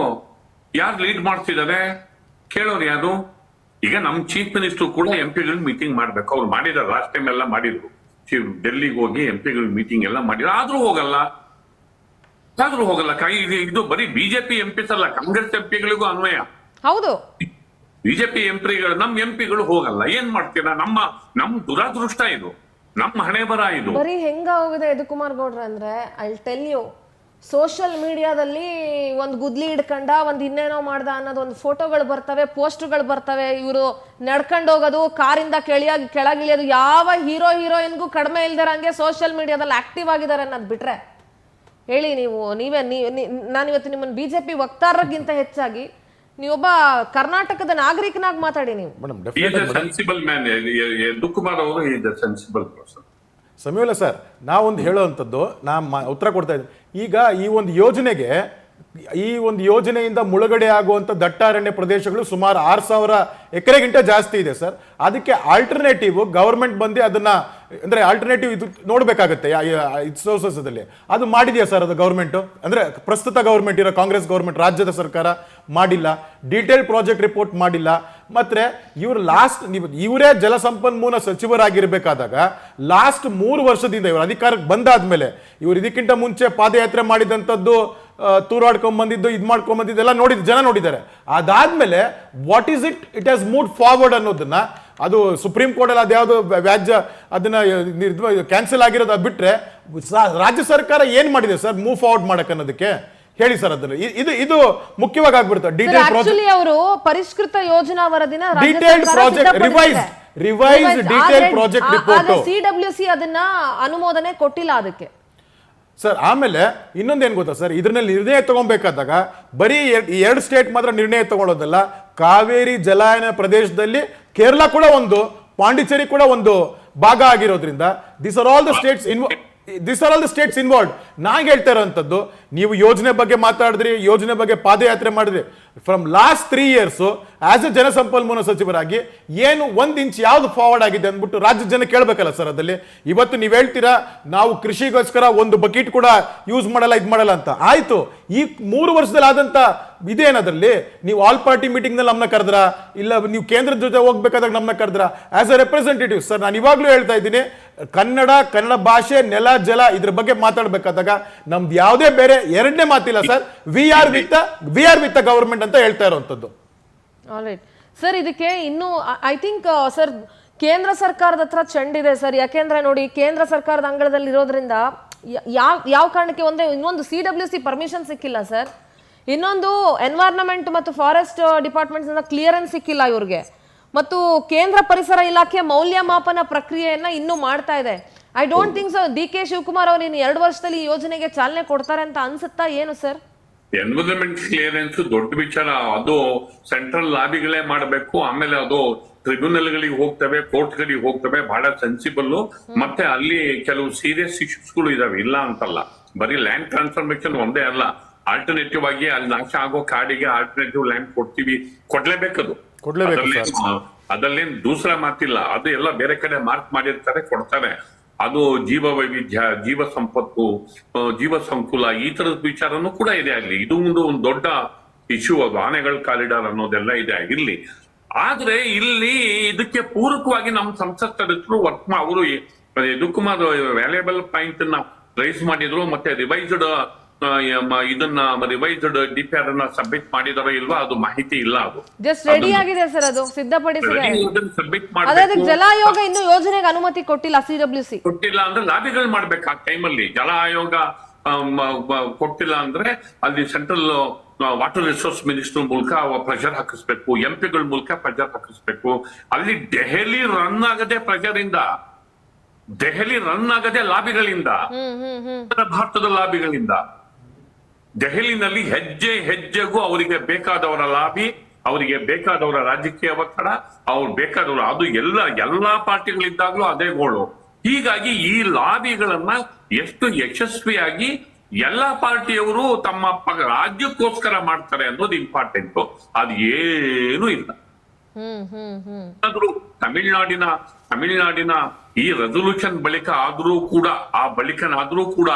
ಯಾರು ಲೀಡ್ ಮಾಡ್ತಿದ್ದಾರೆ? ಕೇಳೋರು ಯಾರು? ಈಗ ನಮ್ ಚೀಫ್ ಮಿನಿಸ್ಟರ್ ಕೂಡ ಎಂಪಿಗಳು ಮೀಟಿಂಗ್ ಮಾಡ್ಬೇಕು. ಅವ್ರು ಮಾಡಿದಾರೆ, ಲಾಸ್ಟ್ ಟೈಮ್ ಎಲ್ಲ ಮಾಡಿದ್ರು. ಡೆಲ್ಲಿಗೆ ಹೋಗಿ ಎಂಪಿಗಳು ಮೀಟಿಂಗ್ ಎಲ್ಲ ಮಾಡಿದ್ರು, ಆದ್ರೂ ಹೋಗಲ್ಲ. ಇದು ಬರೀ ಬಿಜೆಪಿ ಎಂಪಿಸ್ ಅಲ್ಲ, ಕಾಂಗ್ರೆಸ್ ಎಂಪಿಗಳಿಗೂ ಅನ್ವಯ. ಹೌದು, ಬಿಜೆಪಿ ಎಂಪಿಗಳು, ನಮ್ ಎಂಪಿಗಳು ಹೋಗಲ್ಲ. ಏನ್ ಮಾಡ್ತೀರಾ? ನಮ್ ದುರಾದೃಷ್ಟ ಇದು, ನಮ್ಮ ಹಣೆ ಬರ ಇದು. ಬರೀ ಹೆಂಗ ಹೋಗಿದೆ ಯದುಕುಮಾರ್ ಗೌಡ್ರ ಅಂದ್ರೆ, ಐ ಟೆಲ್ ಯು, ಸೋಷಿಯಲ್ ಮೀಡಿಯಾದಲ್ಲಿ ಒಂದು ಗುದ್ಲಿ ಹಿಡ್ಕೊಂಡ, ಒಂದ್ ಇನ್ನೇನೋ ಮಾಡ್ದ ಅನ್ನೋದು ಒಂದು ಫೋಟೋಗಳು ಬರ್ತವೆ, ಪೋಸ್ಟ್ಗಳು ಬರ್ತವೆ. ಇವರು ನಡ್ಕೊಂಡು ಹೋಗೋದು, ಕಾರಿಂದ ಕೆಳಗಿಳಿಯೋದು, ಯಾವ ಹೀರೋಯಿನ್ಗೂ ಕಡಿಮೆ ಇಲ್ದಿರಂಗೆ ಸೋಷಿಯಲ್ ಮೀಡಿಯಾದಲ್ಲಿ ಆಕ್ಟಿವ್ ಆಗಿದ್ದಾರೆ ಅನ್ನೋದು ಬಿಟ್ರೆ, ಹೇಳಿ ನಾನಿವತ್ತು ನಿಮ್ಮನ್ನು ಬಿಜೆಪಿ ವಕ್ತಾರರಿಗಿಂತ ಹೆಚ್ಚಾಗಿ ನೀವೊಬ್ಬ ಕರ್ನಾಟಕದ ನಾಗರಿಕನಾಗಿ ಮಾತಾಡಿ. ನೀವು ಸೆನ್ಸಿಬಲ್ ಮ್ಯಾನ್ ಯದುಕುಮಾರ್ ಅವರು, ಸೆನ್ಸಿಬಲ್ ಪರ್ಸನ್. ಸಮೀಲ ಸರ್, ನಾವೊಂದು ಹೇಳೋವಂಥದ್ದು, ಉತ್ತರ ಕೊಡ್ತಾ ಇದ್ದೀನಿ. ಈಗ ಈ ಒಂದು ಯೋಜನೆಯಿಂದ ಮುಳುಗಡೆ ಆಗುವಂಥ ದಟ್ಟಾರಣ್ಯ ಪ್ರದೇಶಗಳು ಸುಮಾರು 6,000 ಎಕರೆಗಿಂತ ಜಾಸ್ತಿ ಇದೆ ಸರ್. ಅದಕ್ಕೆ ಆಲ್ಟರ್ನೇಟಿವ್ ಗವರ್ಮೆಂಟ್ ಬಂದು ಅದನ್ನ, ಅಂದ್ರೆ ಆಲ್ಟರ್ನೇಟಿವ್ ಇದು ನೋಡ್ಬೇಕಾಗತ್ತೆ ಸೋರ್ಸಸ್ದಲ್ಲಿ. ಅದು ಮಾಡಿದೆಯಾ ಸರ್ ಅದು ಗವರ್ಮೆಂಟ್? ಅಂದ್ರೆ ಪ್ರಸ್ತುತ ಗವರ್ಮೆಂಟ್ ಇರೋ ಕಾಂಗ್ರೆಸ್ ಗವರ್ಮೆಂಟ್, ರಾಜ್ಯದ ಸರ್ಕಾರ ಮಾಡಿಲ್ಲ. ಡೀಟೇಲ್ ಪ್ರಾಜೆಕ್ಟ್ ರಿಪೋರ್ಟ್ ಮಾಡಿಲ್ಲ. ಮತ್ತೆ ಇವರೇ ಜಲಸಂಪನ್ಮೂಲ ಸಚಿವರಾಗಿರ್ಬೇಕಾದಾಗ ಲಾಸ್ಟ್ 3 ವರ್ಷದಿಂದ ಇವರು ಅಧಿಕಾರಕ್ಕೆ ಬಂದಾದ್ಮೇಲೆ, ಇವರು ಇದಕ್ಕಿಂತ ಮುಂಚೆ ಪಾದಯಾತ್ರೆ ಮಾಡಿದಂಥದ್ದು, ತೂರಾಡ್ಕೊಂಡ್ ಬಂದಿದ್ದು, ಇದು ಮಾಡ್ಕೊಂಡ್ ಬಂದಿದ್ದೆಲ್ಲ ಜನ ನೋಡಿದ್ದಾರೆ. ಅದಾದ್ಮೇಲೆ what is it has move forward ಅನ್ನೋದನ್ನ, ಅದು ಸುಪ್ರೀಂ ಕೋರ್ಟ್ ಅಲ್ಲಿ ಅದ್ಯಾವುದು ವ್ಯಾಜ್ಯ ಅದನ್ನ ಕ್ಯಾನ್ಸಲ್ ಆಗಿರೋದು ಬಿಟ್ರೆ ರಾಜ್ಯ ಸರ್ಕಾರ ಏನ್ ಮಾಡಿದೆ ಸರ್ ಮೂವ್ ಫಾರ್ವರ್ಡ್ ಮಾಡಕ್ ಅನ್ನೋದಕ್ಕೆ? ಹೇಳಿ ಸರ್ ಅದನ್ನ. ಇದು ಮುಖ್ಯವಾಗಿ ಆಗ್ಬಿಡುತ್ತೆ. ಡೀಟೇಲ್ ಪ್ರಾಜೆಕ್ಟ್ ಅವರು ಪರಿಷ್ಕೃತ ಯೋಜನಾ ವರದಿನ detail project revise detail project report CWC ಅದನ್ನ ಅನುಮೋದನೆ ಕೊಟ್ಟಿಲ್ಲ ಅದಕ್ಕೆ ಸರ್. ಆಮೇಲೆ ಇನ್ನೊಂದೇನು ಗೊತ್ತಾ ಸರ್, ಇದ್ರಲ್ಲಿ ನಿರ್ಣಯ ತಗೊಬೇಕಾದಾಗ ಬರೀ 2 ಸ್ಟೇಟ್ ಮಾತ್ರ ನಿರ್ಣಯ ತಗೊಳ್ಳೋದಲ್ಲ. ಕಾವೇರಿ ಜಲಾನಯನ ಪ್ರದೇಶದಲ್ಲಿ ಕೇರಳ ಕೂಡ ಒಂದು, ಪಾಂಡಿಚೇರಿ ಕೂಡ ಒಂದು ಭಾಗ ಆಗಿರೋದ್ರಿಂದ this are all the States involved. ನಾನು ಹೇಳ್ತಾ ಇರೋಂಥದ್ದು, ನೀವು ಯೋಜನೆ ಬಗ್ಗೆ ಮಾತಾಡಿದ್ರಿ, ಯೋಜನೆ ಬಗ್ಗೆ ಪಾದಯಾತ್ರೆ ಮಾಡಿದ್ರಿ. From last 3 years as A ಜಲಸಂಪನ್ಮೂಲ ಸಚಿವರಾಗಿ ಏನು 1 ಇಂಚ್ ಯಾವ್ದು ಫಾರ್ವರ್ಡ್ ಆಗಿದೆ ಅಂದ್ಬಿಟ್ಟು ರಾಜ್ಯದ ಜನ ಕೇಳಬೇಕಲ್ಲ ಸರ್. ಅದಲ್ಲಿ ಇವತ್ತು ನೀವು ಹೇಳ್ತೀರಾ ನಾವು ಕೃಷಿಗೋಸ್ಕರ ಒಂದು ಬಕೆಟ್ ಕೂಡ ಯೂಸ್ ಮಾಡಲ್ಲ, ಇದು ಮಾಡಲ್ಲ ಅಂತ. ಆಯ್ತು, ಈ 3 ವರ್ಷದಲ್ಲಿ ಆದಂತ ಇದೇನದ್ರಲ್ಲಿ ನೀವು ಆಲ್ ಪಾರ್ಟಿ ಮೀಟಿಂಗ್ ನಲ್ಲಿ ನಮ್ಮನ್ನ ಕರೆದ್ರ, ಇಲ್ಲ ನೀವು ಕೇಂದ್ರದ ಜೊತೆ ಹೋಗ್ಬೇಕಾದಾಗ ನಮ್ಮನ್ನ ಕರೆದ್ರ ಆಸ್ ಎ ರೆಪ್ರೆಸೆಂಟೇಟಿವ್ ಸರ್? ನಾನು ಇವಾಗ್ಲೂ ಹೇಳ್ತಾ ಇದ್ದೀನಿ, ಕನ್ನಡ ಭಾಷೆ, ನೆಲ, ಜಲ ಇದ್ರ ಬಗ್ಗೆ ಮಾತಾಡ್ಬೇಕಾದಾಗ ನಮ್ದು ಯಾವುದೇ ಬೇರೆ ಎರಡನೇ ಮಾತಿಲ್ಲ sir. We are with government ಅಂತ ಹೇಳ್ತಾ ಇರುವಂತದ್ದು. ಆಲ್ರೈಟ್ ಸರ್, ಇದಕ್ಕೆ ಇನ್ನು ಐ ಥಿಂಕ್ ಸರ್ ಕೇಂದ್ರ ಸರ್ಕಾರದ ಹತ್ರ ಚೆಂಡಿದೆ ಸರ್. ಯಾಕೆಂದ್ರೆ ನೋಡಿ, ಕೇಂದ್ರ ಸರ್ಕಾರದ ಅಂಗಳದಲ್ಲಿ ಇರೋದ್ರಿಂದ ಯಾವ ಕಾರಣಕ್ಕೆ ಇನ್ನೊಂದು CWC ಪರ್ಮಿಷನ್ ಸಿಕ್ಕಿಲ್ಲ ಸರ್, ಇನ್ನೊಂದು ಎನ್ವೈರನ್ಮೆಂಟ್ ಮತ್ತು ಫಾರೆಸ್ಟ್ ಡಿಪಾರ್ಟ್ಮೆಂಟ್ಸ್ ಇಂದ ಕ್ಲಿಯರೆನ್ಸ್ ಸಿಕ್ಕಿಲ್ಲ ಇವ್ರಿಗೆ, ಮತ್ತು ಕೇಂದ್ರ ಪರಿಸರ ಇಲಾಖೆ ಮೌಲ್ಯಮಾಪನ ಪ್ರಕ್ರಿಯೆಯನ್ನ ಇನ್ನೂ ಮಾಡ್ತಾ ಇದೆ. I don't think so DK Shivakumar ಅವರು ಇನ್ನು 2 ವರ್ಷದಲ್ಲಿ ಈ ಯೋಜನೆಗೆ ಚಾಲನೆ ಕೊಡ್ತಾರೆ ಅಂತ ಅನ್ಸುತ್ತಾ ಏನು ಸರ್? ಎನ್ವಿರಾನ್ಮೆಂಟ್ ಕ್ಲಿಯರೆನ್ಸ್ ದೊಡ್ಡ ವಿಚಾರ, ಅದು ಸೆಂಟ್ರಲ್ ಲಾಬಿಗಳೇ ಮಾಡಬೇಕು. ಆಮೇಲೆ ಅದು ಟ್ರಿಬ್ಯುನಲ್ಗಳಿಗೆ ಹೋಗ್ತವೆ, ಕೋರ್ಟ್ಗಳಿಗೆ ಹೋಗ್ತವೆ, ಬಹಳ ಸೆನ್ಸಿಬಲ್. ಮತ್ತೆ ಅಲ್ಲಿ ಕೆಲವು ಸೀರಿಯಸ್ ಇಶ್ಯೂಸ್ಗಳು ಇದಾವೆ, ಇಲ್ಲ ಅಂತಲ್ಲ. ಬರೀ ಲ್ಯಾಂಡ್ ಟ್ರಾನ್ಸ್ಫಾರ್ಮೇಶನ್ ಒಂದೇ ಅಲ್ಲ, ಆಲ್ಟರ್ನೇಟಿವ್ ಆಗಿ ಅಲ್ಲಿ ನಾಶ ಆಗೋ ಕಾಡಿಗೆ ಆಲ್ಟರ್ನೇಟಿವ್ ಲ್ಯಾಂಡ್ ಕೊಡ್ಲೇಬೇಕದು. ಅದಲ್ಲೇನ್ ದೂಸರ ಮಾತಿಲ್ಲ. ಅದು ಎಲ್ಲ ಬೇರೆ ಕಡೆ ಮಾರ್ಕ್ ಮಾಡಿರ್ತಾರೆ, ಕೊಡ್ತಾರೆ. ಅದು ಜೀವ ವೈವಿಧ್ಯ, ಜೀವ ಸಂಪತ್ತು, ಜೀವ ಸಂಕುಲ, ಈ ತರದ ವಿಚಾರನೂ ಕೂಡ ಇದೆ ಅಲ್ಲಿ. ಇದು ಒಂದು ದೊಡ್ಡ ಇಶ್ಯೂ, ಅದು ಆನೆಗಳ ಕಾರಿಡಾರ್ ಅನ್ನೋದೆಲ್ಲ ಇದೆ ಇಲ್ಲಿ. ಆದ್ರೆ ಇಲ್ಲಿ ಇದಕ್ಕೆ ಪೂರಕವಾಗಿ ನಮ್ಮ ಸಂಸತ್ ಸದಸ್ಯರು ಅವರು ಯದುಕುಮಾರ್ ವ್ಯಾಲ್ಯೂಬಲ್ ಪಾಯಿಂಟ್ ನ ರೈಸ್ ಮಾಡಿದ್ರು. ಮತ್ತೆ ರಿವೈಸ್ಡ್ DPR ಅನ್ನ ಸಬ್ಮಿಟ್ ಮಾಡಿದಾರೋ ಇಲ್ವಾ ಅದು ಮಾಹಿತಿ ಇಲ್ಲ. ಅದು ಜಸ್ಟ್ ರೆಡಿ ಆಗಿದೆ ಸರ್, ಅದು ಸಿದ್ಧಪಡಿಸಿದೆ. ಸಬ್ಮಿಟ್ ಜಲ ಆಯೋಗ ಇನ್ನು ಯೋಜನೆಗೆ ಅನುಮತಿ ಕೊಟ್ಟಿಲ್ಲ, CWC ಕೊಟ್ಟಿಲ್ಲ ಅಂದ್ರೆ ಲಾಬಿಗಳು ಮಾಡ್ಬೇಕು. ಆ ಟೈಮಲ್ಲಿ ಜಲ ಆಯೋಗ ಕೊಟ್ಟಿಲ್ಲ ಅಂದ್ರೆ ಅಲ್ಲಿ ಸೆಂಟ್ರಲ್ ವಾಟರ್ ರಿಸೋರ್ಸ್ ಮಿನಿಸ್ಟರ್ ಮೂಲಕ ಪ್ರೆಷರ್ ಹಾಕಿಸ್ಬೇಕು, ಎಂಪಿಗಳ ಮೂಲಕ ಪ್ರೆಷರ್ ಹಾಕಿಸ್ಬೇಕು. ಅಲ್ಲಿ ದೆಹಲಿ ರನ್ ಆಗದೆ ಪ್ರೆಷರ್ ಇಂದ, ದೆಹಲಿ ರನ್ ಆಗದೆ ಲಾಬಿಗಳಿಂದ, ಭಾರತದ ಲಾಬಿಗಳಿಂದ. ದೆಹಲಿನಲ್ಲಿ ಹೆಜ್ಜೆ ಹೆಜ್ಜೆಗೂ ಅವರಿಗೆ ಬೇಕಾದವರ ಲಾಬಿ, ಅವರಿಗೆ ಬೇಕಾದವರ ರಾಜಕೀಯ ಒತ್ತಡ, ಅವ್ರು ಬೇಕಾದವರು, ಅದು ಎಲ್ಲಾ ಪಾರ್ಟಿಗಳಿದ್ದಾಗ್ಲೂ ಅದೇ ಗೋಳು. ಹೀಗಾಗಿ ಈ ಲಾಬಿಗಳನ್ನ ಎಷ್ಟು ಯಶಸ್ವಿಯಾಗಿ ಎಲ್ಲಾ ಪಾರ್ಟಿಯವರು ತಮ್ಮ ರಾಜ್ಯಕ್ಕೋಸ್ಕರ ಮಾಡ್ತಾರೆ ಅನ್ನೋದು ಇಂಪಾರ್ಟೆಂಟ್. ಅದು ಏನೂ ಇಲ್ಲ. ಆದ್ರೂ ತಮಿಳುನಾಡಿನ ಈ ರೆಸೊಲ್ಯೂಷನ್ ಬಳಿಕ ಆದ್ರೂ ಕೂಡ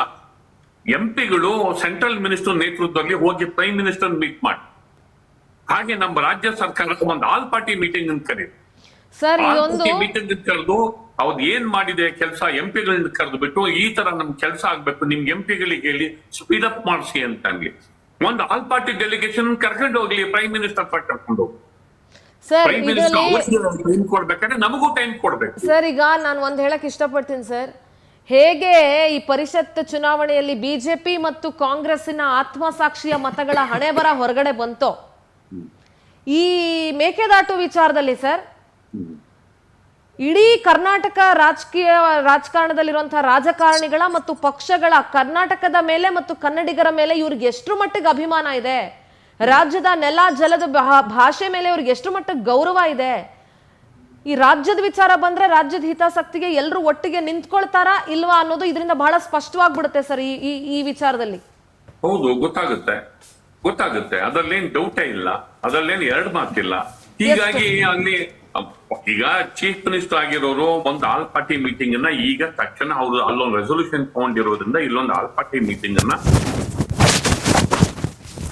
ಎಂಪಿಗಳು ಸೆಂಟ್ರಲ್ ಮಿನಿಸ್ಟರ್ ನೇತೃತ್ವದಲ್ಲಿ ಹೋಗಿ ಪ್ರೈಮ್ ಮಿನಿಸ್ಟರ್ ಮೀಟ್ ಮಾಡಿ, ಹಾಗೆ ನಮ್ಮ ರಾಜ್ಯ ಸರ್ಕಾರ ಒಂದು ಆಲ್ ಪಾರ್ಟಿ ಮೀಟಿಂಗ್ ಅಂತ ಕರೀರಿ. ಸರ್ ಇದೊಂದು ಮೀಟಿಂಗ್ ಕರೆದು ಅವ್ರು ಏನ್ ಮಾಡಿದೆ ಕೆಲಸ ಎಂಪಿಗಳನ್ನ ಕರೆದು ಬಿಟ್ಟು ಈ ತರ ನಮ್ ಕೆಲಸ ಆಗ್ಬೇಕು, ನಿಮ್ ಎಂಪಿಗಳಿಗೆ ಹೇಳಿ ಸ್ಪೀಡ್ ಅಪ್ ಮಾಡಿಸಿ ಅಂತ ಅನ್ಲಿ. ಒಂದು ಆಲ್ ಪಾರ್ಟಿ ಡೆಲಿಗೇಷನ್ ಕರ್ಕೊಂಡು ಹೋಗ್ಲಿ, ಪ್ರೈಮ್ ಮಿನಿಸ್ಟರ್ ಕರ್ಕೊಂಡು ಹೋಗಿ. ಸರ್ ಪ್ರೈಮ್ ಮಿನಿಸ್ಟರ್ ಅವ್ರಿಗೆ ಟೈಮ್ ಕೊಡ್ಬೇಕಾದ್ರೆ ನಮಗೂ ಟೈಮ್ ಕೊಡ್ಬೇಕು. ಸರ್ ಈಗ ನಾನು ಒಂದ್ ಹೇಳಕ್ ಇಷ್ಟಪಡ್ತೀನಿ ಸರ್, ಹೇಗೆ ಈ ಪರಿಷತ್ ಚುನಾವಣೆಯಲ್ಲಿ ಬಿಜೆಪಿ ಮತ್ತು ಕಾಂಗ್ರೆಸ್ಸಿನ ಆತ್ಮಸಾಕ್ಷಿಯ ಮತಗಳ ಹಣೆ ಬರ ಹೊರಗಡೆ ಬಂತೋ, ಈ ಮೇಕೆದಾಟು ವಿಚಾರದಲ್ಲಿ ಸರ್ ಇಡೀ ಕರ್ನಾಟಕ ರಾಜಕಾರಣದಲ್ಲಿರುವಂತಹ ರಾಜಕಾರಣಿಗಳ ಮತ್ತು ಪಕ್ಷಗಳ ಕರ್ನಾಟಕದ ಮೇಲೆ ಮತ್ತು ಕನ್ನಡಿಗರ ಮೇಲೆ ಇವ್ರಿಗೆ ಎಷ್ಟು ಮಟ್ಟಿಗೆ ಅಭಿಮಾನ ಇದೆ, ರಾಜ್ಯದ ನೆಲ ಜಲದ ಭಾಷೆ ಮೇಲೆ ಇವ್ರಿಗೆ ಎಷ್ಟು ಮಟ್ಟಿಗೆ ಗೌರವ ಇದೆ, ಈ ರಾಜ್ಯದ ವಿಚಾರ ಬಂದ್ರೆ ರಾಜ್ಯದ ಹಿತಾಸಕ್ತಿಗೆ ಎಲ್ಲರೂ ಒಟ್ಟಿಗೆ ನಿಂತ್ಕೊಳ್ತಾರಾ ಇಲ್ವಾ ಅನ್ನೋದು ಇದರಿಂದ ಬಹಳ ಸ್ಪಷ್ಟವಾಗ್ಬಿಡುತ್ತೆ ಸರ್ ಈ ವಿಚಾರದಲ್ಲಿ. ಹೌದು, ಗೊತ್ತಾಗುತ್ತೆ, ಅದರಲ್ಲೇನ್ ಡೌಟೇ ಇಲ್ಲ, ಅದರಲ್ಲೇನು ಎರಡು ಮಾತಿಲ್ಲ. ಹೀಗಾಗಿ ಅಲ್ಲಿ ಈಗ ಚೀಫ್ ಮಿನಿಸ್ಟರ್ ಆಗಿರೋರು ಒಂದು ಆಲ್ ಪಾರ್ಟಿ ಮೀಟಿಂಗ್ ಅನ್ನ ಈಗ ತಕ್ಷಣ ಅವರು ಅಲ್ಲೊಂದು ರೆಸೊಲ್ಯೂಷನ್ ತಗೊಂಡಿರೋದ್ರಿಂದ ಇಲ್ಲೊಂದು ಆಲ್ ಪಾರ್ಟಿ ಮೀಟಿಂಗ್ ಅನ್ನ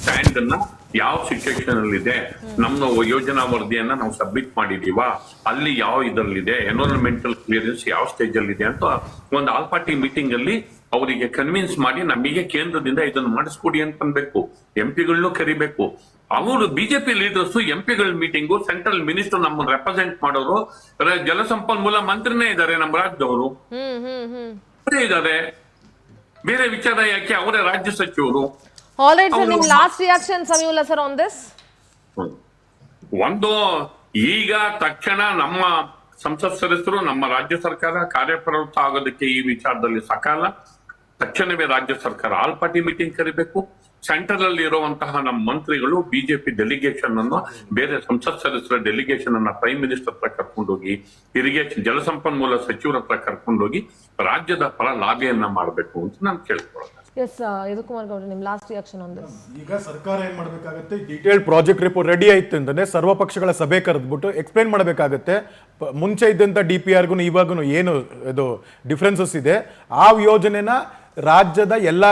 ಸ್ಟ್ಯಾಂಡ್ ಅನ್ನ ಯಾವ ಸಿಚುವೇಶನ್ ಅಲ್ಲಿ ಇದೆ, ನಮ್ಮ ಯೋಜನಾ ವರದಿಯನ್ನ ನಾವು ಸಬ್ಮಿಟ್ ಮಾಡಿದೀವ, ಅಲ್ಲಿ ಯಾವ ಇದರಲ್ಲಿದೆ, ಎನ್ವಿರಾನ್ಮೆಂಟಲ್ ಕ್ಲಿಯರೆನ್ಸ್ ಯಾವ ಸ್ಟೇಜ್ ಅಲ್ಲಿ ಇದೆ ಅಂತ ಒಂದು ಆಲ್ ಪಾರ್ಟಿ ಮೀಟಿಂಗ್ ಅಲ್ಲಿ ಅವರಿಗೆ ಕನ್ವಿನ್ಸ್ ಮಾಡಿ ನಮಗೆ ಕೇಂದ್ರದಿಂದ ಇದನ್ನು ಮಾಡಿಸ್ಕೊಡಿ ಅಂತ ಅನ್ಬೇಕು. ಎಂಪಿಗಳನ್ನೂ ಕರಿಬೇಕು. ಅವರು ಬಿಜೆಪಿ ಲೀಡರ್ಸ್ ಎಂಪಿಗಳ ಮೀಟಿಂಗು, ಸೆಂಟ್ರಲ್ ಮಿನಿಸ್ಟರ್ ನಮ್ಮನ್ನು ರೆಪ್ರೆಸೆಂಟ್ ಮಾಡೋರು ಜಲಸಂಪನ್ಮೂಲ ಮಂತ್ರಿನೇ ಇದ್ದಾರೆ, ನಮ್ಮ ರಾಜ್ಯದವರು ಇದ್ದಾರೆ. ಬೇರೆ ವಿಚಾರ ಯಾಕೆ, ಅವರೇ ರಾಜ್ಯ ಸಚಿವರು. All right, sir. Your last reaction, Samyula sir, on this? ಒಂದು ಈಗ ತಕ್ಷಣ ನಮ್ಮ ಸಂಸತ್ ಸದಸ್ಯರು, ನಮ್ಮ ರಾಜ್ಯ ಸರ್ಕಾರ ಕಾರ್ಯಪ್ರವೃತ್ತ ಆಗೋದಕ್ಕೆ ಈ ವಿಚಾರದಲ್ಲಿ ಸಕಾಲ. ತಕ್ಷಣವೇ ರಾಜ್ಯ ಸರ್ಕಾರ ಆಲ್ ಪಾರ್ಟಿ ಮೀಟಿಂಗ್ ಕರಿಬೇಕು. ಸೆಂಟ್ರಲ್ ಅಲ್ಲಿ ಇರುವಂತಹ ನಮ್ಮ ಮಂತ್ರಿಗಳು ಬಿಜೆಪಿ ಡೆಲಿಗೇಷನ್ ಅನ್ನು, ಬೇರೆ ಸಂಸತ್ ಸದಸ್ಯರ ಡೆಲಿಗೇಷನ್ ಅನ್ನ ಪ್ರೈಮ್ ಮಿನಿಸ್ಟರ್ ಹತ್ರ ಕರ್ಕೊಂಡೋಗಿ, ಇರಿಗೇಷನ್ ಜಲಸಂಪನ್ಮೂಲ ಸಚಿವರ ಹತ್ರ ಕರ್ಕೊಂಡೋಗಿ ರಾಜ್ಯದ ಪರ ಲಾಬಿಯನ್ನ ಮಾಡಬೇಕು ಅಂತ ನಾನು ಕೇಳ್ಕೊಳ್ಳೋದು. ಎಸ್ ಯದುಕುಮಾರ್ ಗೌಡ್ರೆ, ನಿಮ್ ಲಾಸ್ಟ್ ರಿಯಾಕ್ಷನ್ ಆನ್ ದಿಸ್. ಈಗ ಸರ್ಕಾರ ಏನ್ ಮಾಡ್ಬೇಕಾಗತ್ತೆ, ಡೀಟೇಲ್ಡ್ ಪ್ರಾಜೆಕ್ಟ್ ರಿಪೋರ್ಟ್ ರೆಡಿ ಆಯ್ತು ಅಂತಂದ್ರೆ ಸರ್ವ ಪಕ್ಷಗಳ ಸಭೆ ಕರೆದ್ಬಿಟ್ಟು ಎಕ್ಸ್ಪ್ಲೈನ್ ಮಾಡಬೇಕಾಗತ್ತೆ. ಮುಂಚೆ ಇದ್ದಂತ DPRಗೂ ಇವಾಗೂ ಏನು ಇದು ಡಿಫ್ರೆನ್ಸಸ್ ಇದೆ, ಆ ಯೋಜನೆನ ರಾಜ್ಯದ ಎಲ್ಲ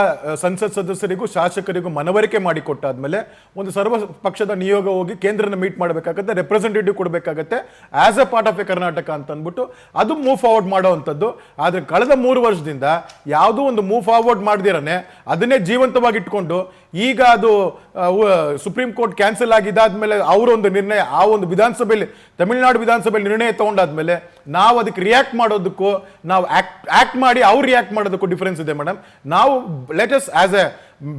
ಸಂಸತ್ ಸದಸ್ಯರಿಗೂ ಶಾಸಕರಿಗೂ ಮನವರಿಕೆ ಮಾಡಿಕೊಟ್ಟಾದ್ಮೇಲೆ ಒಂದು ಸರ್ವ ಪಕ್ಷದ ನಿಯೋಗ ಹೋಗಿ ಕೇಂದ್ರನ ಮೀಟ್ ಮಾಡಬೇಕಾಗತ್ತೆ, ರೆಪ್ರೆಸೆಂಟೇಟಿವ್ ಕೊಡಬೇಕಾಗತ್ತೆ as A part of A Karnataka ಅಂತ ಅಂದ್ಬಿಟ್ಟು ಅದು ಮೂವ್ ಫಾರ್ವರ್ಡ್ ಮಾಡೋವಂಥದ್ದು. ಆದರೆ ಕಳೆದ 3 ವರ್ಷದಿಂದ ಯಾವುದೋ ಒಂದು ಮೂವ್ ಫಾರ್ವರ್ಡ್ ಮಾಡ್ದಿರನೆ ಅದನ್ನೇ ಜೀವಂತವಾಗಿ ಇಟ್ಕೊಂಡು ಈಗ ಅದು ಸುಪ್ರೀಂ ಕೋರ್ಟ್ ಕ್ಯಾನ್ಸಲ್ ಆಗಿದ್ದಾದ್ಮೇಲೆ ಅವರೊಂದು ನಿರ್ಣಯ, ಆ ಒಂದು ವಿಧಾನಸಭೆಯಲ್ಲಿ, ತಮಿಳುನಾಡು ವಿಧಾನಸಭೆಯಲ್ಲಿ ನಿರ್ಣಯ ತಗೊಂಡಾದ್ಮೇಲೆ ನಾವು ಅದಕ್ಕೆ ರಿಯಾಕ್ಟ್ ಮಾಡೋದಕ್ಕೂ, ನಾವು ಆಕ್ಟ್ ಮಾಡಿ ಅವ್ರು ರಿಯಾಕ್ಟ್ ಮಾಡೋದಕ್ಕೂ ಡಿಫರೆನ್ಸ್ ಇದೆ ಮೇಡಮ್. ನಾವು ಲೆಟಸ್ ಆಸ್ ಎ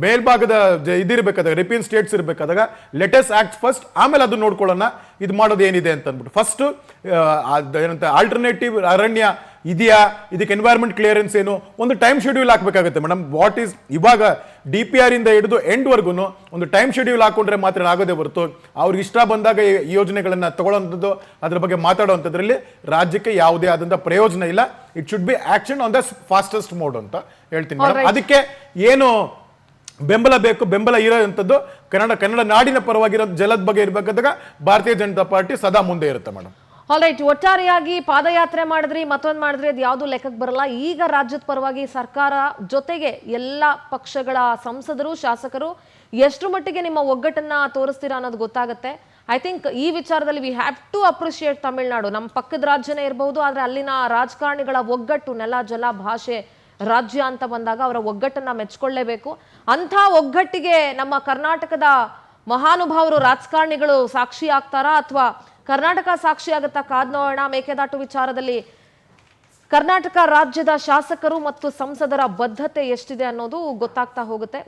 ಮೇಲ್ಭಾಗದ ಇದಿರ್ಬೇಕಾದಾಗ, ರಿಪಿಯನ್ ಸ್ಟೇಟ್ಸ್ ಇರಬೇಕಾದಾಗ ಲೆಟಸ್ ಆಕ್ಟ್ ಫಸ್ಟ್, ಆಮೇಲೆ ಅದು ನೋಡ್ಕೊಳ್ಳೋಣ ಇದು ಮಾಡೋದು ಏನಿದೆ ಅಂತ ಅಂದ್ಬಿಟ್ಟು. ಫಸ್ಟ್ ಏನಂತ ಆಲ್ಟರ್ನೇಟಿವ್ ಅರಣ್ಯ ಇದೆಯಾ, ಇದಕ್ಕೆ ಎನ್ವೈರನ್ಮೆಂಟ್ ಕ್ಲಿಯರೆನ್ಸ್ ಏನು, ಒಂದು ಟೈಮ್ ಶೆಡ್ಯೂಲ್ ಹಾಕಬೇಕಾಗುತ್ತೆ ಮೇಡಮ್. ವಾಟ್ ಈಸ್ ಇವಾಗ DPR ಇಂದ ಹಿಡಿದು ಎಂಡ್ವರೆಗೂ ಒಂದು ಟೈಮ್ ಶೆಡ್ಯೂಲ್ ಹಾಕೊಂಡ್ರೆ ಮಾತ್ರ ಆಗೋದೇ ಹೊರತು ಅವ್ರಿಗೆ ಇಷ್ಟ ಬಂದಾಗ ಈ ಯೋಜನೆಗಳನ್ನ ತಗೊಳ್ಳೋಂಥದ್ದು, ಅದ್ರ ಬಗ್ಗೆ ಮಾತಾಡುವಂಥದ್ರಲ್ಲಿ ರಾಜ್ಯಕ್ಕೆ ಯಾವುದೇ ಆದಂಥ ಪ್ರಯೋಜನ ಇಲ್ಲ. It should be action on the fastest mode ಅಂತ ಹೇಳ್ತೀನಿ ಮೇಡಮ್. ಅದಕ್ಕೆ ಏನು ಬೆಂಬಲ ಬೇಕು, ಬೆಂಬಲ ಇರೋಂಥದ್ದು ಕನ್ನಡ ನಾಡಿನ ಪರವಾಗಿರೋ ಜಲದ ಬಗ್ಗೆ ಇರಬೇಕಾದಾಗ ಭಾರತೀಯ ಜನತಾ ಪಾರ್ಟಿ ಸದಾ ಮುಂದೆ ಇರುತ್ತೆ ಮೇಡಮ್. ಆಲ್ ರೈಟ್, ಒಟ್ಟಾರೆಯಾಗಿ ಪಾದಯಾತ್ರೆ ಮಾಡಿದ್ರಿ, ಮತ್ತೊಂದು ಮಾಡಿದ್ರಿ, ಅದು ಯಾವುದು ಲೆಕ್ಕಕ್ಕೆ ಬರಲ್ಲ. ಈಗ ರಾಜ್ಯದ ಪರವಾಗಿ ಸರ್ಕಾರ ಜೊತೆಗೆ ಎಲ್ಲ ಪಕ್ಷಗಳ ಸಂಸದರು, ಶಾಸಕರು ಎಷ್ಟು ಮಟ್ಟಿಗೆ ನಿಮ್ಮ ಒಗ್ಗಟ್ಟನ್ನ ತೋರಿಸ್ತೀರಾ ಅನ್ನೋದು ಗೊತ್ತಾಗುತ್ತೆ. ಐ ಥಿಂಕ್ ಈ ವಿಚಾರದಲ್ಲಿ we have to appreciate Tamil Nadu. ನಮ್ಮ ಪಕ್ಕದ ರಾಜ್ಯನೇ ಇರಬಹುದು, ಆದರೆ ಅಲ್ಲಿನ ರಾಜಕಾರಣಿಗಳ ಒಗ್ಗಟ್ಟು, ನೆಲ ಜಲ ಭಾಷೆ ರಾಜ್ಯ ಅಂತ ಬಂದಾಗ ಅವರ ಒಗ್ಗಟ್ಟನ್ನ ಮೆಚ್ಕೊಳ್ಳೇಬೇಕು. ಅಂಥ ಒಗ್ಗಟ್ಟಿಗೆ ನಮ್ಮ ಕರ್ನಾಟಕದ ಮಹಾನುಭಾವರು, ರಾಜಕಾರಣಿಗಳು ಸಾಕ್ಷಿ ಆಗ್ತಾರಾ ಅಥವಾ ಕರ್ನಾಟಕ ಸಾಕ್ಷಿ ಆಗುತ್ತಾ ಕಾದ್ ನೋಡೋಣ. ಮೇಕೆದಾಟು ವಿಚಾರದಲ್ಲಿ ಕರ್ನಾಟಕ ರಾಜ್ಯದ ಶಾಸಕರು ಮತ್ತು ಸಂಸದರ ಬದ್ಧತೆ ಎಷ್ಟಿದೆ ಅನ್ನೋದು ಗೊತ್ತಾಗ್ತಾ ಹೋಗುತ್ತೆ.